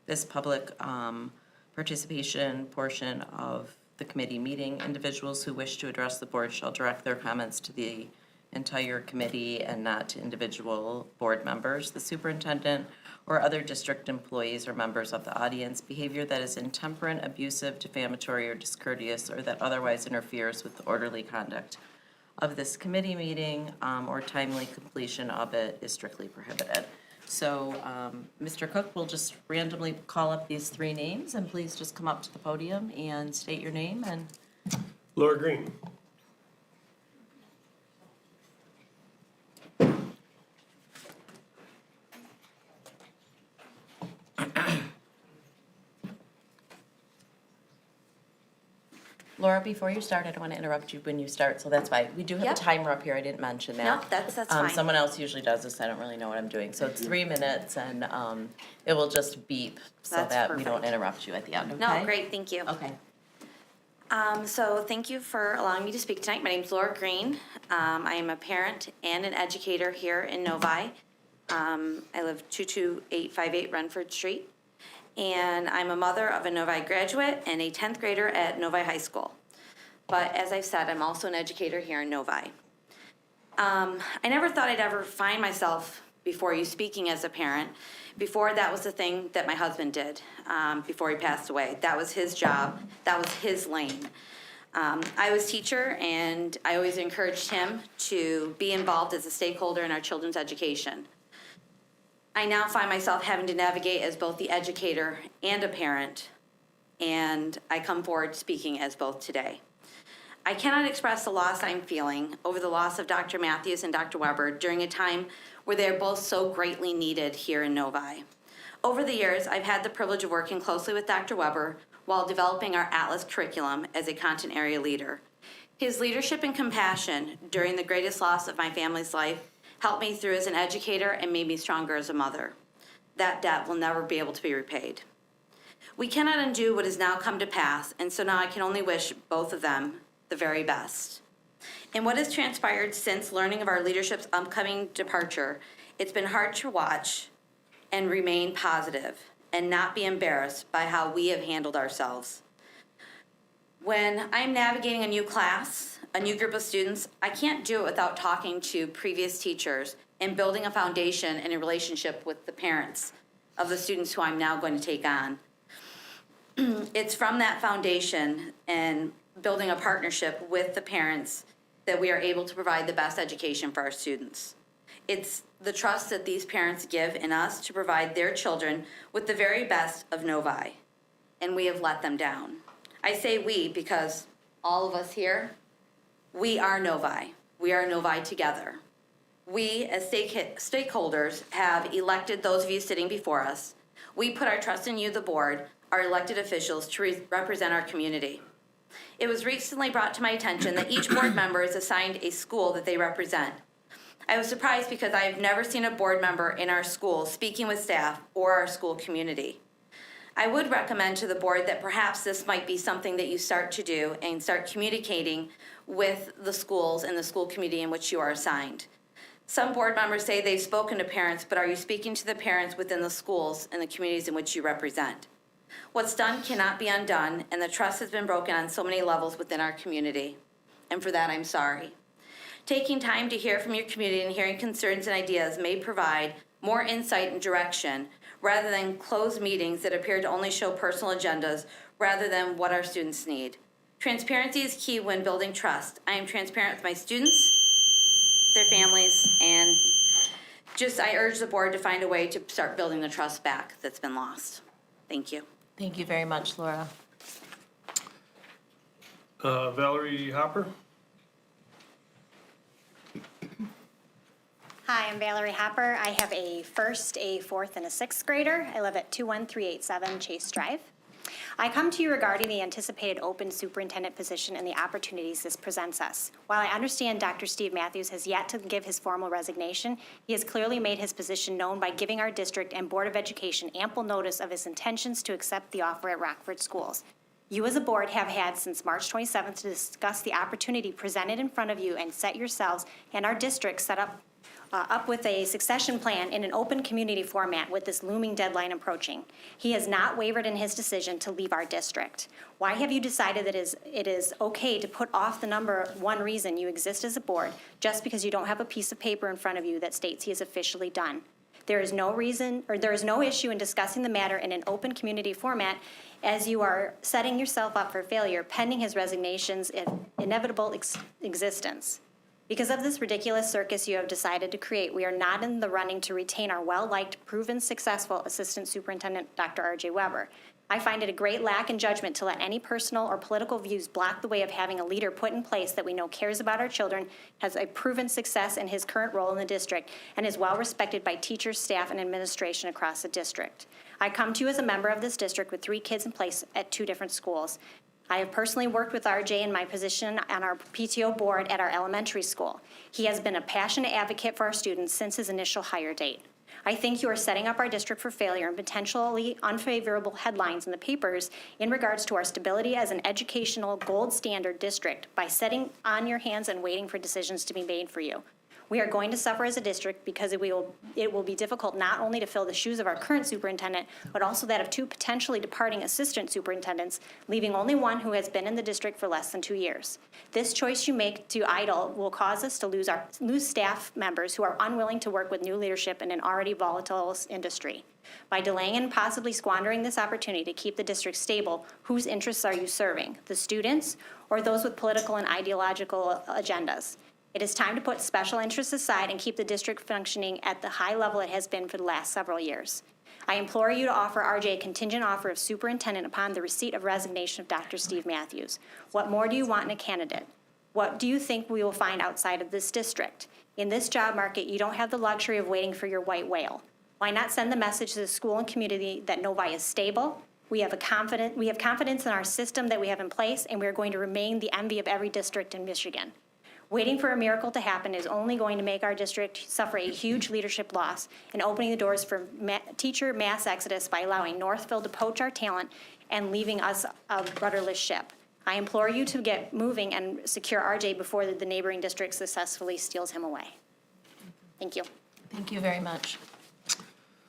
this public participation portion of the committee meeting. Individuals who wish to address the board shall direct their comments to the entire committee and not to individual board members. The superintendent or other district employees or members of the audience. Behavior that is intemperate, abusive, defamatory, or discourteous, or that otherwise interferes with the orderly conduct of this committee meeting or timely completion of it is strictly prohibited. So, Mr. Cook will just randomly call up these 3 names, and please just come up to the podium and state your name and Laura Green. Laura, before you start, I don't want to interrupt you when you start, so that's why. We do have a Yep. timer up here, I didn't mention that. No, that's fine. Someone else usually does this, I don't really know what I'm doing. So it's 3 minutes, and it will just beep so That's that we don't perfect. interrupt you at the end, okay? No, great, thank you. Okay. So thank you for allowing me to speak tonight. My name's Laura Green. I am a parent and an educator here in Novi. I live 22858 Renford Street. And I'm a mother of a Novi graduate and a 10th grader at Novi High School. But as I've said, I'm also an educator here in Novi. I never thought I'd ever find myself before you speaking as a parent. Before, that was the thing that my husband did before he passed away. That was his job. That was his lane. I was teacher, and I always encouraged him to be involved as a stakeholder in our children's education. I now find myself having to navigate as both the educator and a parent, and I come forward speaking as both today. I cannot express the loss I'm feeling over the loss of Dr. Matthews and Dr. Weber during a time where they are both so greatly needed here in Novi. Over the years, I've had the privilege of working closely with Dr. Weber while developing our Atlas curriculum as a content area leader. His leadership and compassion during the greatest loss of my family's life helped me through as an educator and made me stronger as a mother. That debt will never be able to be repaid. We cannot undo what has now come to pass, and so now I can only wish both of them the very best. In what has transpired since learning of our leadership's upcoming departure, it's been hard to watch and remain positive and not be embarrassed by how we have handled ourselves. When I'm navigating a new class, a new group of students, I can't do it without talking to previous teachers and building a foundation and a relationship with the parents of the students who I'm now going to take on. It's from that foundation and building a partnership with the parents that we are able to provide the best education for our students. It's the trust that these parents give in us to provide their children with the very best of Novi, and we have let them down. I say we because all of us here, we are Novi. We are Novi together. We, as stakeholders, have elected those of you sitting before us. We put our trust in you, the board, our elected officials, to represent our community. It was recently brought to my attention that each board member is assigned a school that they represent. I was surprised because I have never seen a board member in our school speaking with staff or our school community. I would recommend to the board that perhaps this might be something that you start to do and start communicating with the schools and the school committee in which you are assigned. Some board members say they've spoken to parents, but are you speaking to the parents within the schools and the communities in which you represent? What's done cannot be undone, and the trust has been broken on so many levels within our community. And for that, I'm sorry. Taking time to hear from your community and hearing concerns and ideas may provide more insight and direction rather than closed meetings that appear to only show personal agendas rather than what our students need. Transparency is key when building trust. I am transparent with my students, their families, and I urge the board to find a way to start building the trust back that's been lost. Thank you. Thank you very much, Laura. Valerie Hopper? Hi, I'm Valerie Hopper. I have a first, a fourth, and a sixth grader. I live at 21387 Chase Drive. I come to you regarding the anticipated open superintendent position and the opportunities this presents us. While I understand Dr. Steve Matthews has yet to give his formal resignation, he has clearly made his position known by giving our district and Board of Education ample notice of his intentions to accept the offer at Rockford Schools. You as a board have had since March 27th to discuss the opportunity presented in front of you and set yourselves and our district set up with a succession plan in an open community format with this looming deadline approaching. He has not wavered in his decision to leave our district. Why have you decided that it is okay to put off the number one reason you exist as a board just because you don't have a piece of paper in front of you that states he is officially done? There is no reason, or there is no issue in discussing the matter in an open community format as you are setting yourself up for failure pending his resignation's inevitable existence. Because of this ridiculous circus you have decided to create, we are not in the running to retain our well-liked, proven successful Assistant Superintendent, Dr. R.J. Weber. I find it a great lack in judgment to let any personal or political views block the way of having a leader put in place that we know cares about our children, has a proven success in his current role in the district, and is well respected by teachers, staff, and administration across the district. I come to you as a member of this district with 3 kids in place at 2 different schools. I have personally worked with RJ in my position on our PTO board at our elementary school. He has been a passionate advocate for our students since his initial hire date. I think you are setting up our district for failure and potentially unfavorable headlines in the papers in regards to our stability as an educational gold standard district by sitting on your hands and waiting for decisions to be made for you. We are going to suffer as a district because it will be difficult not only to fill the shoes of our current superintendent, but also that of 2 potentially departing assistant superintendents, leaving only one who has been in the district for less than 2 years. This choice you make to idle will cause us to lose staff members who are unwilling to work with new leadership in an already volatile industry. By delaying and possibly squandering this opportunity to keep the district stable, whose interests are you serving? The students or those with political and ideological agendas? It is time to put special interests aside and keep the district functioning at the high level it has been for the last several years. I implore you to offer RJ a contingent offer of superintendent upon the receipt of resignation of Dr. Steve Matthews. What more do you want in a candidate? What do you think we will find outside of this district? In this job market, you don't have the luxury of waiting for your white whale. Why not send the message to the school and community that Novi is stable? We have confidence in our system that we have in place, and we are going to remain the envy of every district in Michigan. Waiting for a miracle to happen is only going to make our district suffer a huge leadership loss and opening the doors for teacher mass exodus by allowing Northville to poach our talent and leaving us a rudderless ship. I implore you to get moving and secure RJ before the neighboring district successfully steals him away. Thank you. Thank you very much.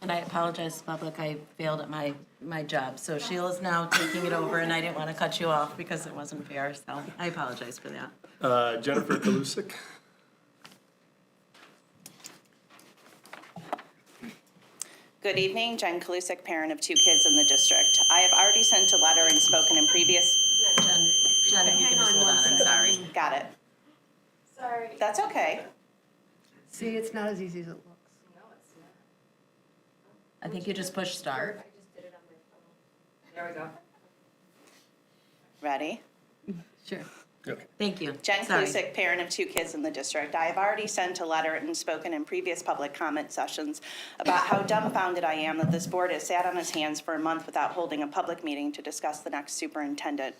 And I apologize to the public, I failed at my job. So Sheila's now taking it over, and I didn't want to cut you off because it wasn't fair, so I apologize for that. Jennifer Kalusik? Good evening, Jen Kalusik, parent of 2 kids in the district. I have already sent a letter and spoken in previous... Jen, if you can just hold on, I'm sorry. Got it. Sorry. That's okay. See, it's not as easy as it looks. I think you just push start. There we go. Ready? Sure. Okay. Thank you. Jen Sorry. Kalusik, parent of 2 kids in the district. I have already sent a letter and spoken in previous public comment sessions about how dumbfounded I am that this board has sat on its hands for a month without holding a public meeting to discuss the next superintendent.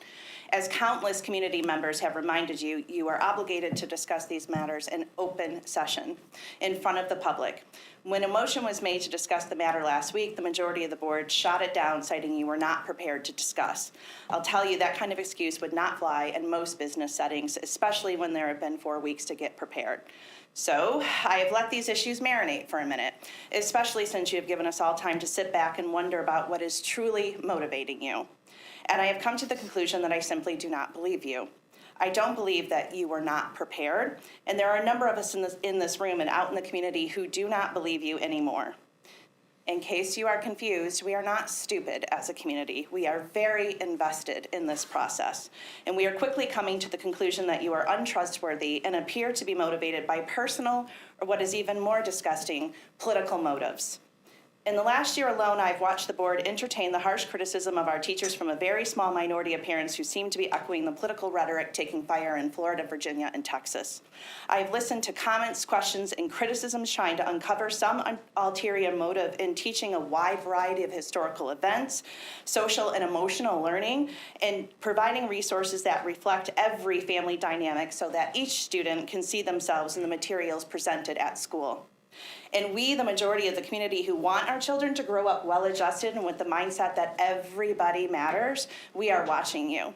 As countless community members have reminded you, you are obligated to discuss these matters in open session in front of the public. When a motion was made to discuss the matter last week, the majority of the board shot it down, citing you were not prepared to discuss. I'll tell you that kind of excuse would not fly in most business settings, especially when there have been 4 weeks to get prepared. So I have let these issues marinate for a minute, especially since you have given us all time to sit back and wonder about what is truly motivating you. And I have come to the conclusion that I simply do not believe you. I don't believe that you were not prepared, and there are a number of us in this room and out in the community who do not believe you anymore. In case you are confused, we are not stupid as a community. We are very invested in this process. And we are quickly coming to the conclusion that you are untrustworthy and appear to be motivated by personal, or what is even more disgusting, political motives. In the last year alone, I've watched the board entertain the harsh criticism of our teachers from a very small minority of parents who seem to be echoing the political rhetoric taking fire in Florida, Virginia, and Texas. I've listened to comments, questions, and criticisms trying to uncover some ulterior motive in teaching a wide variety of historical events, social and emotional learning, and providing resources that reflect every family dynamic so that each student can see themselves in the materials presented at school. And we, the majority of the community who want our children to grow up well-adjusted and with the mindset that everybody matters, we are watching you.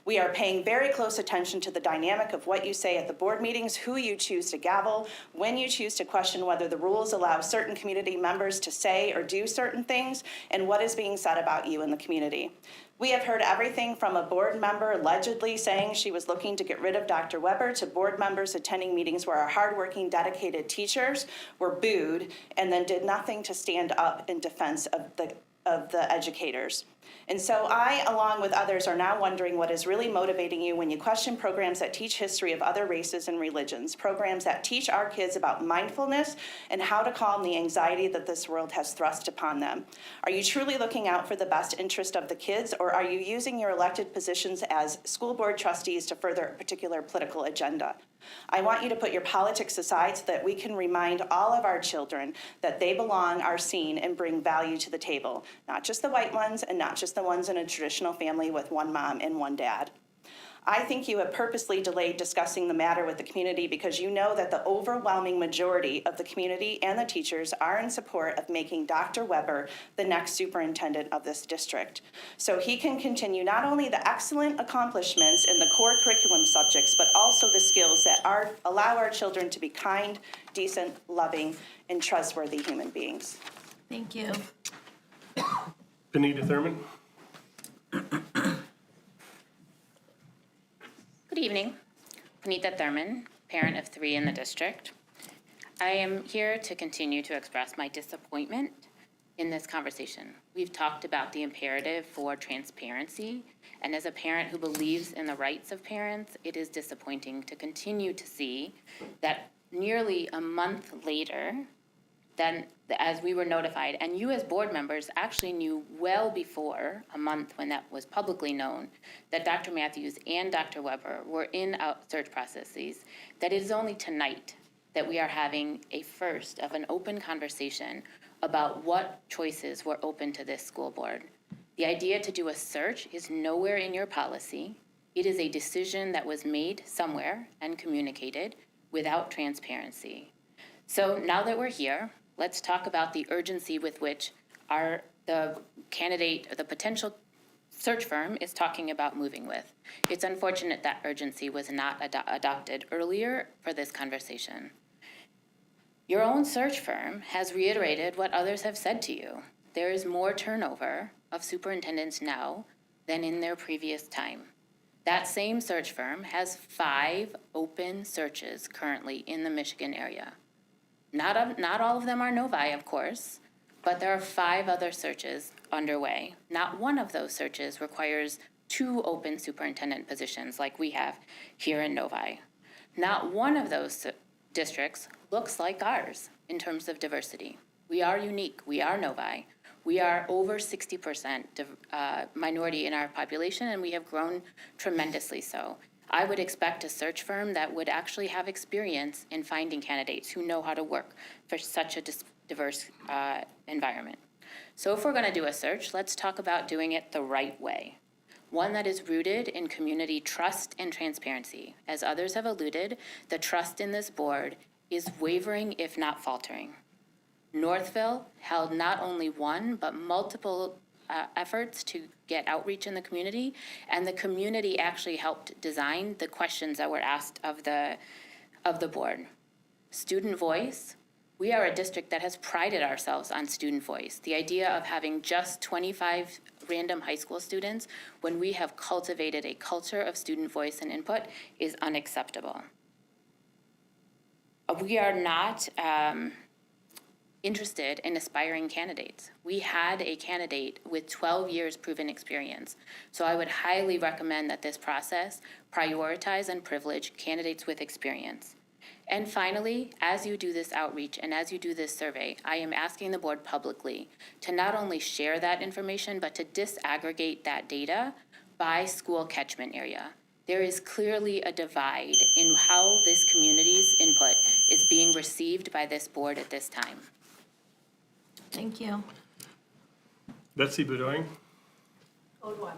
We are paying very close attention to the dynamic of what you say at the board meetings, who you choose to gavel, when you choose to question whether the rules allow certain community members to say or do certain things, and what is being said about you in the community. We have heard everything from a board member allegedly saying she was looking to get rid of Dr. Weber to board members attending meetings where our hardworking, dedicated teachers were booed and then did nothing to stand up in defense of the educators. And so I, along with others, are now wondering what is really motivating you when you question programs that teach history of other races and religions, programs that teach our kids about mindfulness and how to calm the anxiety that this world has thrust upon them. Are you truly looking out for the best interest of the kids, or are you using your elected positions as school board trustees to further a particular political agenda? I want you to put your politics aside so that we can remind all of our children that they belong, are seen, and bring value to the table, not just the white ones and not just the ones in a traditional family with one mom and one dad. I think you have purposely delayed discussing the matter with the community because you know that the overwhelming majority of the community and the teachers are in support of making Dr. Weber the next superintendent of this district, so he can continue not only the excellent accomplishments in the core curriculum subjects, but also the skills that allow our children to be kind, decent, loving, and trustworthy human beings. Thank you. Benita Thurman? Good evening. Anita Thurman, parent of 3 in the district. I am here to continue to express my disappointment in this conversation. We've talked about the imperative for transparency, and as a parent who believes in the rights of parents, it is disappointing to continue to see that nearly a month later than as we were notified, and you as board members actually knew well before a month when that was publicly known, that Dr. Matthews and Dr. Weber were in search processes, that it is only tonight that we are having a first of an open conversation about what choices were open to this school board. The idea to do a search is nowhere in your policy. It is a decision that was made somewhere and communicated without transparency. So now that we're here, let's talk about the urgency with which the potential search firm is talking about moving with. It's unfortunate that urgency was not adopted earlier for this conversation. Your own search firm has reiterated what others have said to you. There is more turnover of superintendents now than in their previous time. That same search firm has 5 open searches currently in the Michigan area. Not all of them are Novi, of course, but there are 5 other searches underway. Not one of those searches requires 2 open superintendent positions like we have here in Novi. Not one of those districts looks like ours in terms of diversity. We are unique. We are Novi. We are over 60% minority in our population, and we have grown tremendously so. I would expect a search firm that would actually have experience in finding candidates who know how to work for such a diverse environment. So if we're going to do a search, let's talk about doing it the right way. One that is rooted in community trust and transparency. As others have alluded, the trust in this board is wavering, if not faltering. Northville held not only one, but multiple efforts to get outreach in the community, and the community actually helped design the questions that were asked of the board. Student voice. We are a district that has prided ourselves on student voice. The idea of having just 25 random high school students when we have cultivated a culture of student voice and input is unacceptable. We are not interested in aspiring candidates. We had a candidate with 12 years proven experience. So I would highly recommend that this process prioritize and privilege candidates with experience. And finally, as you do this outreach and as you do this survey, I am asking the board publicly to not only share that information, but to disaggregate that data by school catchment area. There is clearly a divide in how this community's input is being received by this board at this time. Thank you. Betsy Bedoin? Odwine.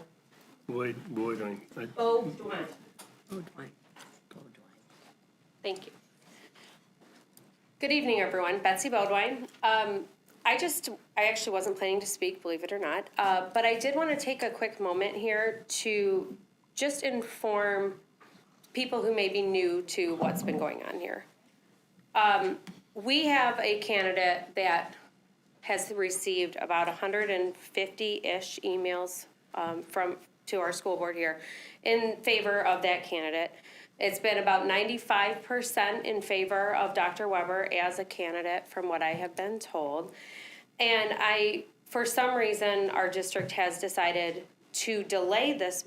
Boydwine. Odwine. Odwine. Thank you. Good evening, everyone. Betsy Bodwine. I actually wasn't planning to speak, believe it or not, but I did want to take a quick moment here to just inform people who may be new to what's been going on here. We have a candidate that has received about 150-ish emails to our school board here in favor of that candidate. It's been about 95% in favor of Dr. Weber as a candidate, from what I have been told. And for some reason, our district has decided to delay this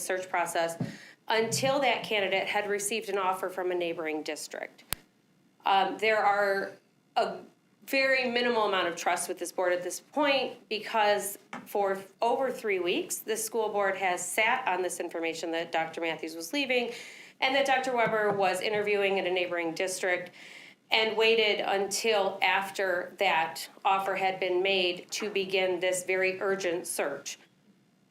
search process until that candidate had received an offer from a neighboring district. There are a very minimal amount of trust with this board at this point, because for over 3 weeks, the school board has sat on this information that Dr. Matthews was leaving and that Dr. Weber was interviewing at a neighboring district, and waited until after that offer had been made to begin this very urgent search.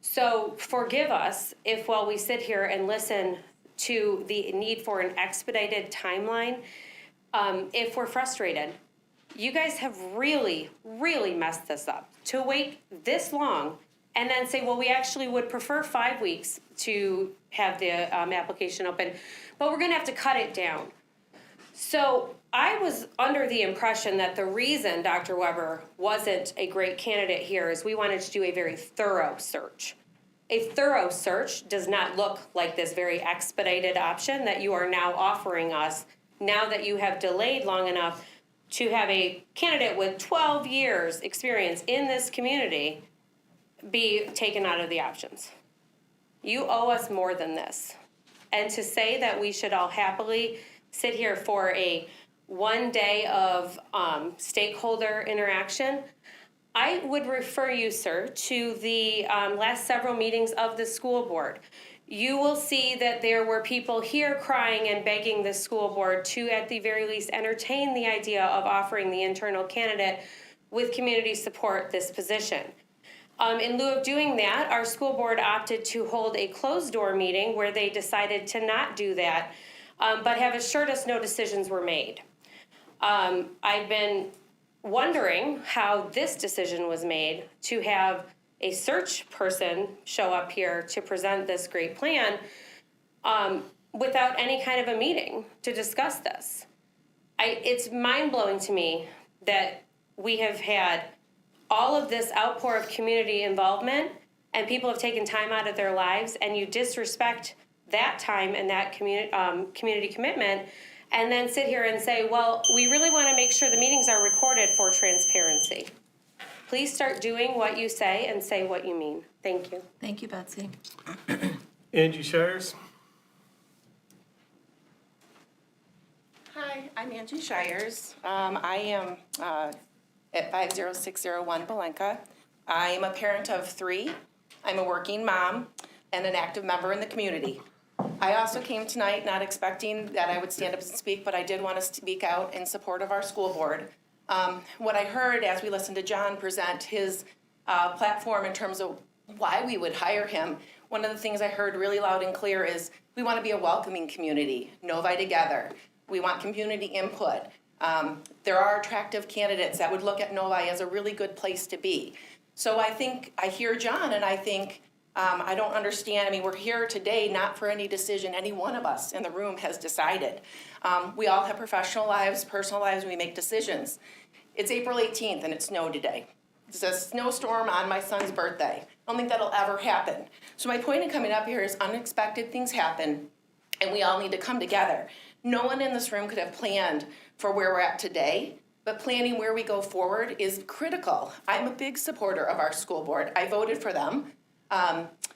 So forgive us if, while we sit here and listen to the need for an expedited timeline, if we're frustrated. You guys have really, really messed this up. To wait this long and then say, well, we actually would prefer 5 weeks to have the application open, but we're gonna have to cut it down. So I was under the impression that the reason Dr. Weber wasn't a great candidate here is we wanted to do a very thorough search. A thorough search does not look like this very expedited option that you are now offering us, now that you have delayed long enough to have a candidate with 12 years experience in this community be taken out of the options. You owe us more than this. And to say that we should all happily sit here for a 1 day of stakeholder interaction, I would refer you, sir, to the last several meetings of the school board. You will see that there were people here crying and begging the school board to, at the very least, entertain the idea of offering the internal candidate with community support this position. In lieu of doing that, our school board opted to hold a closed-door meeting where they decided to not do that, but have assured us no decisions were made. I've been wondering how this decision was made to have a search person show up here to present this great plan without any kind of a meeting to discuss this. It's mind-blowing to me that we have had all of this outpour of community involvement and people have taken time out of their lives, and you disrespect that time and that community commitment, and then sit here and say, well, we really want to make sure the meetings are recorded for transparency. Please start doing what you say and say what you mean. Thank you. Thank you, Betsy. Angie Shires? Hi, I'm Angie Shires. I am at 50601 Belenka. I am a parent of 3. I'm a working mom and an active member in the community. I also came tonight not expecting that I would stand up and speak, but I did want to speak out in support of our school board. What I heard as we listened to John present his platform in terms of why we would hire him, one of the things I heard really loud and clear is we want to be a welcoming community, Novi together. We want community input. There are attractive candidates that would look at Novi as a really good place to be. So I think I hear John and I think I don't understand. I mean, we're here today not for any decision any one of us in the room has decided. We all have professional lives, personal lives, and we make decisions. It's April 18th and it snowed today. It's a snowstorm on my son's birthday. I don't think that'll ever happen. So my point in coming up here is unexpected things happen and we all need to come together. No one in this room could have planned for where we're at today. but planning where we go forward is critical. I'm a big supporter of our school board. I voted for them.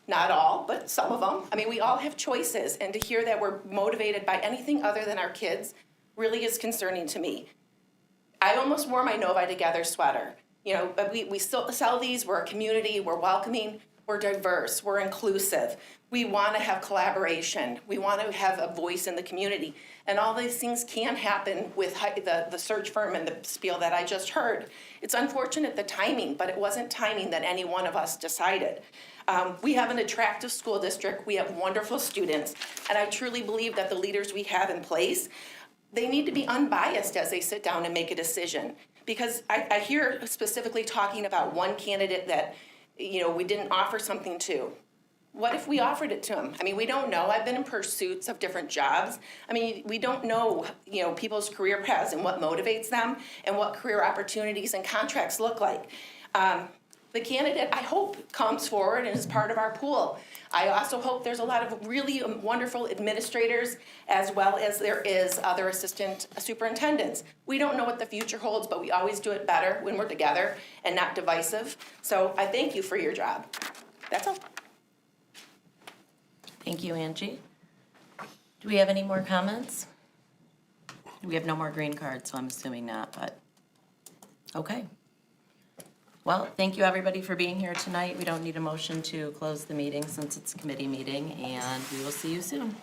Not all, but some of them. I mean, we all have choices, and to hear that we're motivated by anything other than our kids really is concerning to me. I almost wore my Novi Together sweater. You know, but we still sell these. We're a community. We're welcoming. We're diverse. We're inclusive. We want to have collaboration. We want to have a voice in the community. And all these things can happen with the search firm and the spiel that I just heard. It's unfortunate, the timing, but it wasn't timing that any one of us decided. We have an attractive school district. We have wonderful students. And I truly believe that the leaders we have in place, they need to be unbiased as they sit down and make a decision. Because I hear specifically talking about one candidate that, you know, we didn't offer something to. What if we offered it to him? I mean, we don't know. I've been in pursuits of different jobs. I mean, we don't know, you know, people's career paths and what motivates them and what career opportunities and contracts look like. The candidate, I hope, comes forward and is part of our pool. I also hope there's a lot of really wonderful administrators, as well as there is other assistant superintendents. We don't know what the future holds, but we always do it better when we're together and not divisive. So I thank you for your job. That's all. Thank you, Angie. Do we have any more comments? We have no more green cards, so I'm assuming not, but, okay. Well, thank you, everybody, for being here tonight. We don't need a motion to close the meeting since it's a committee meeting, and we will see you soon.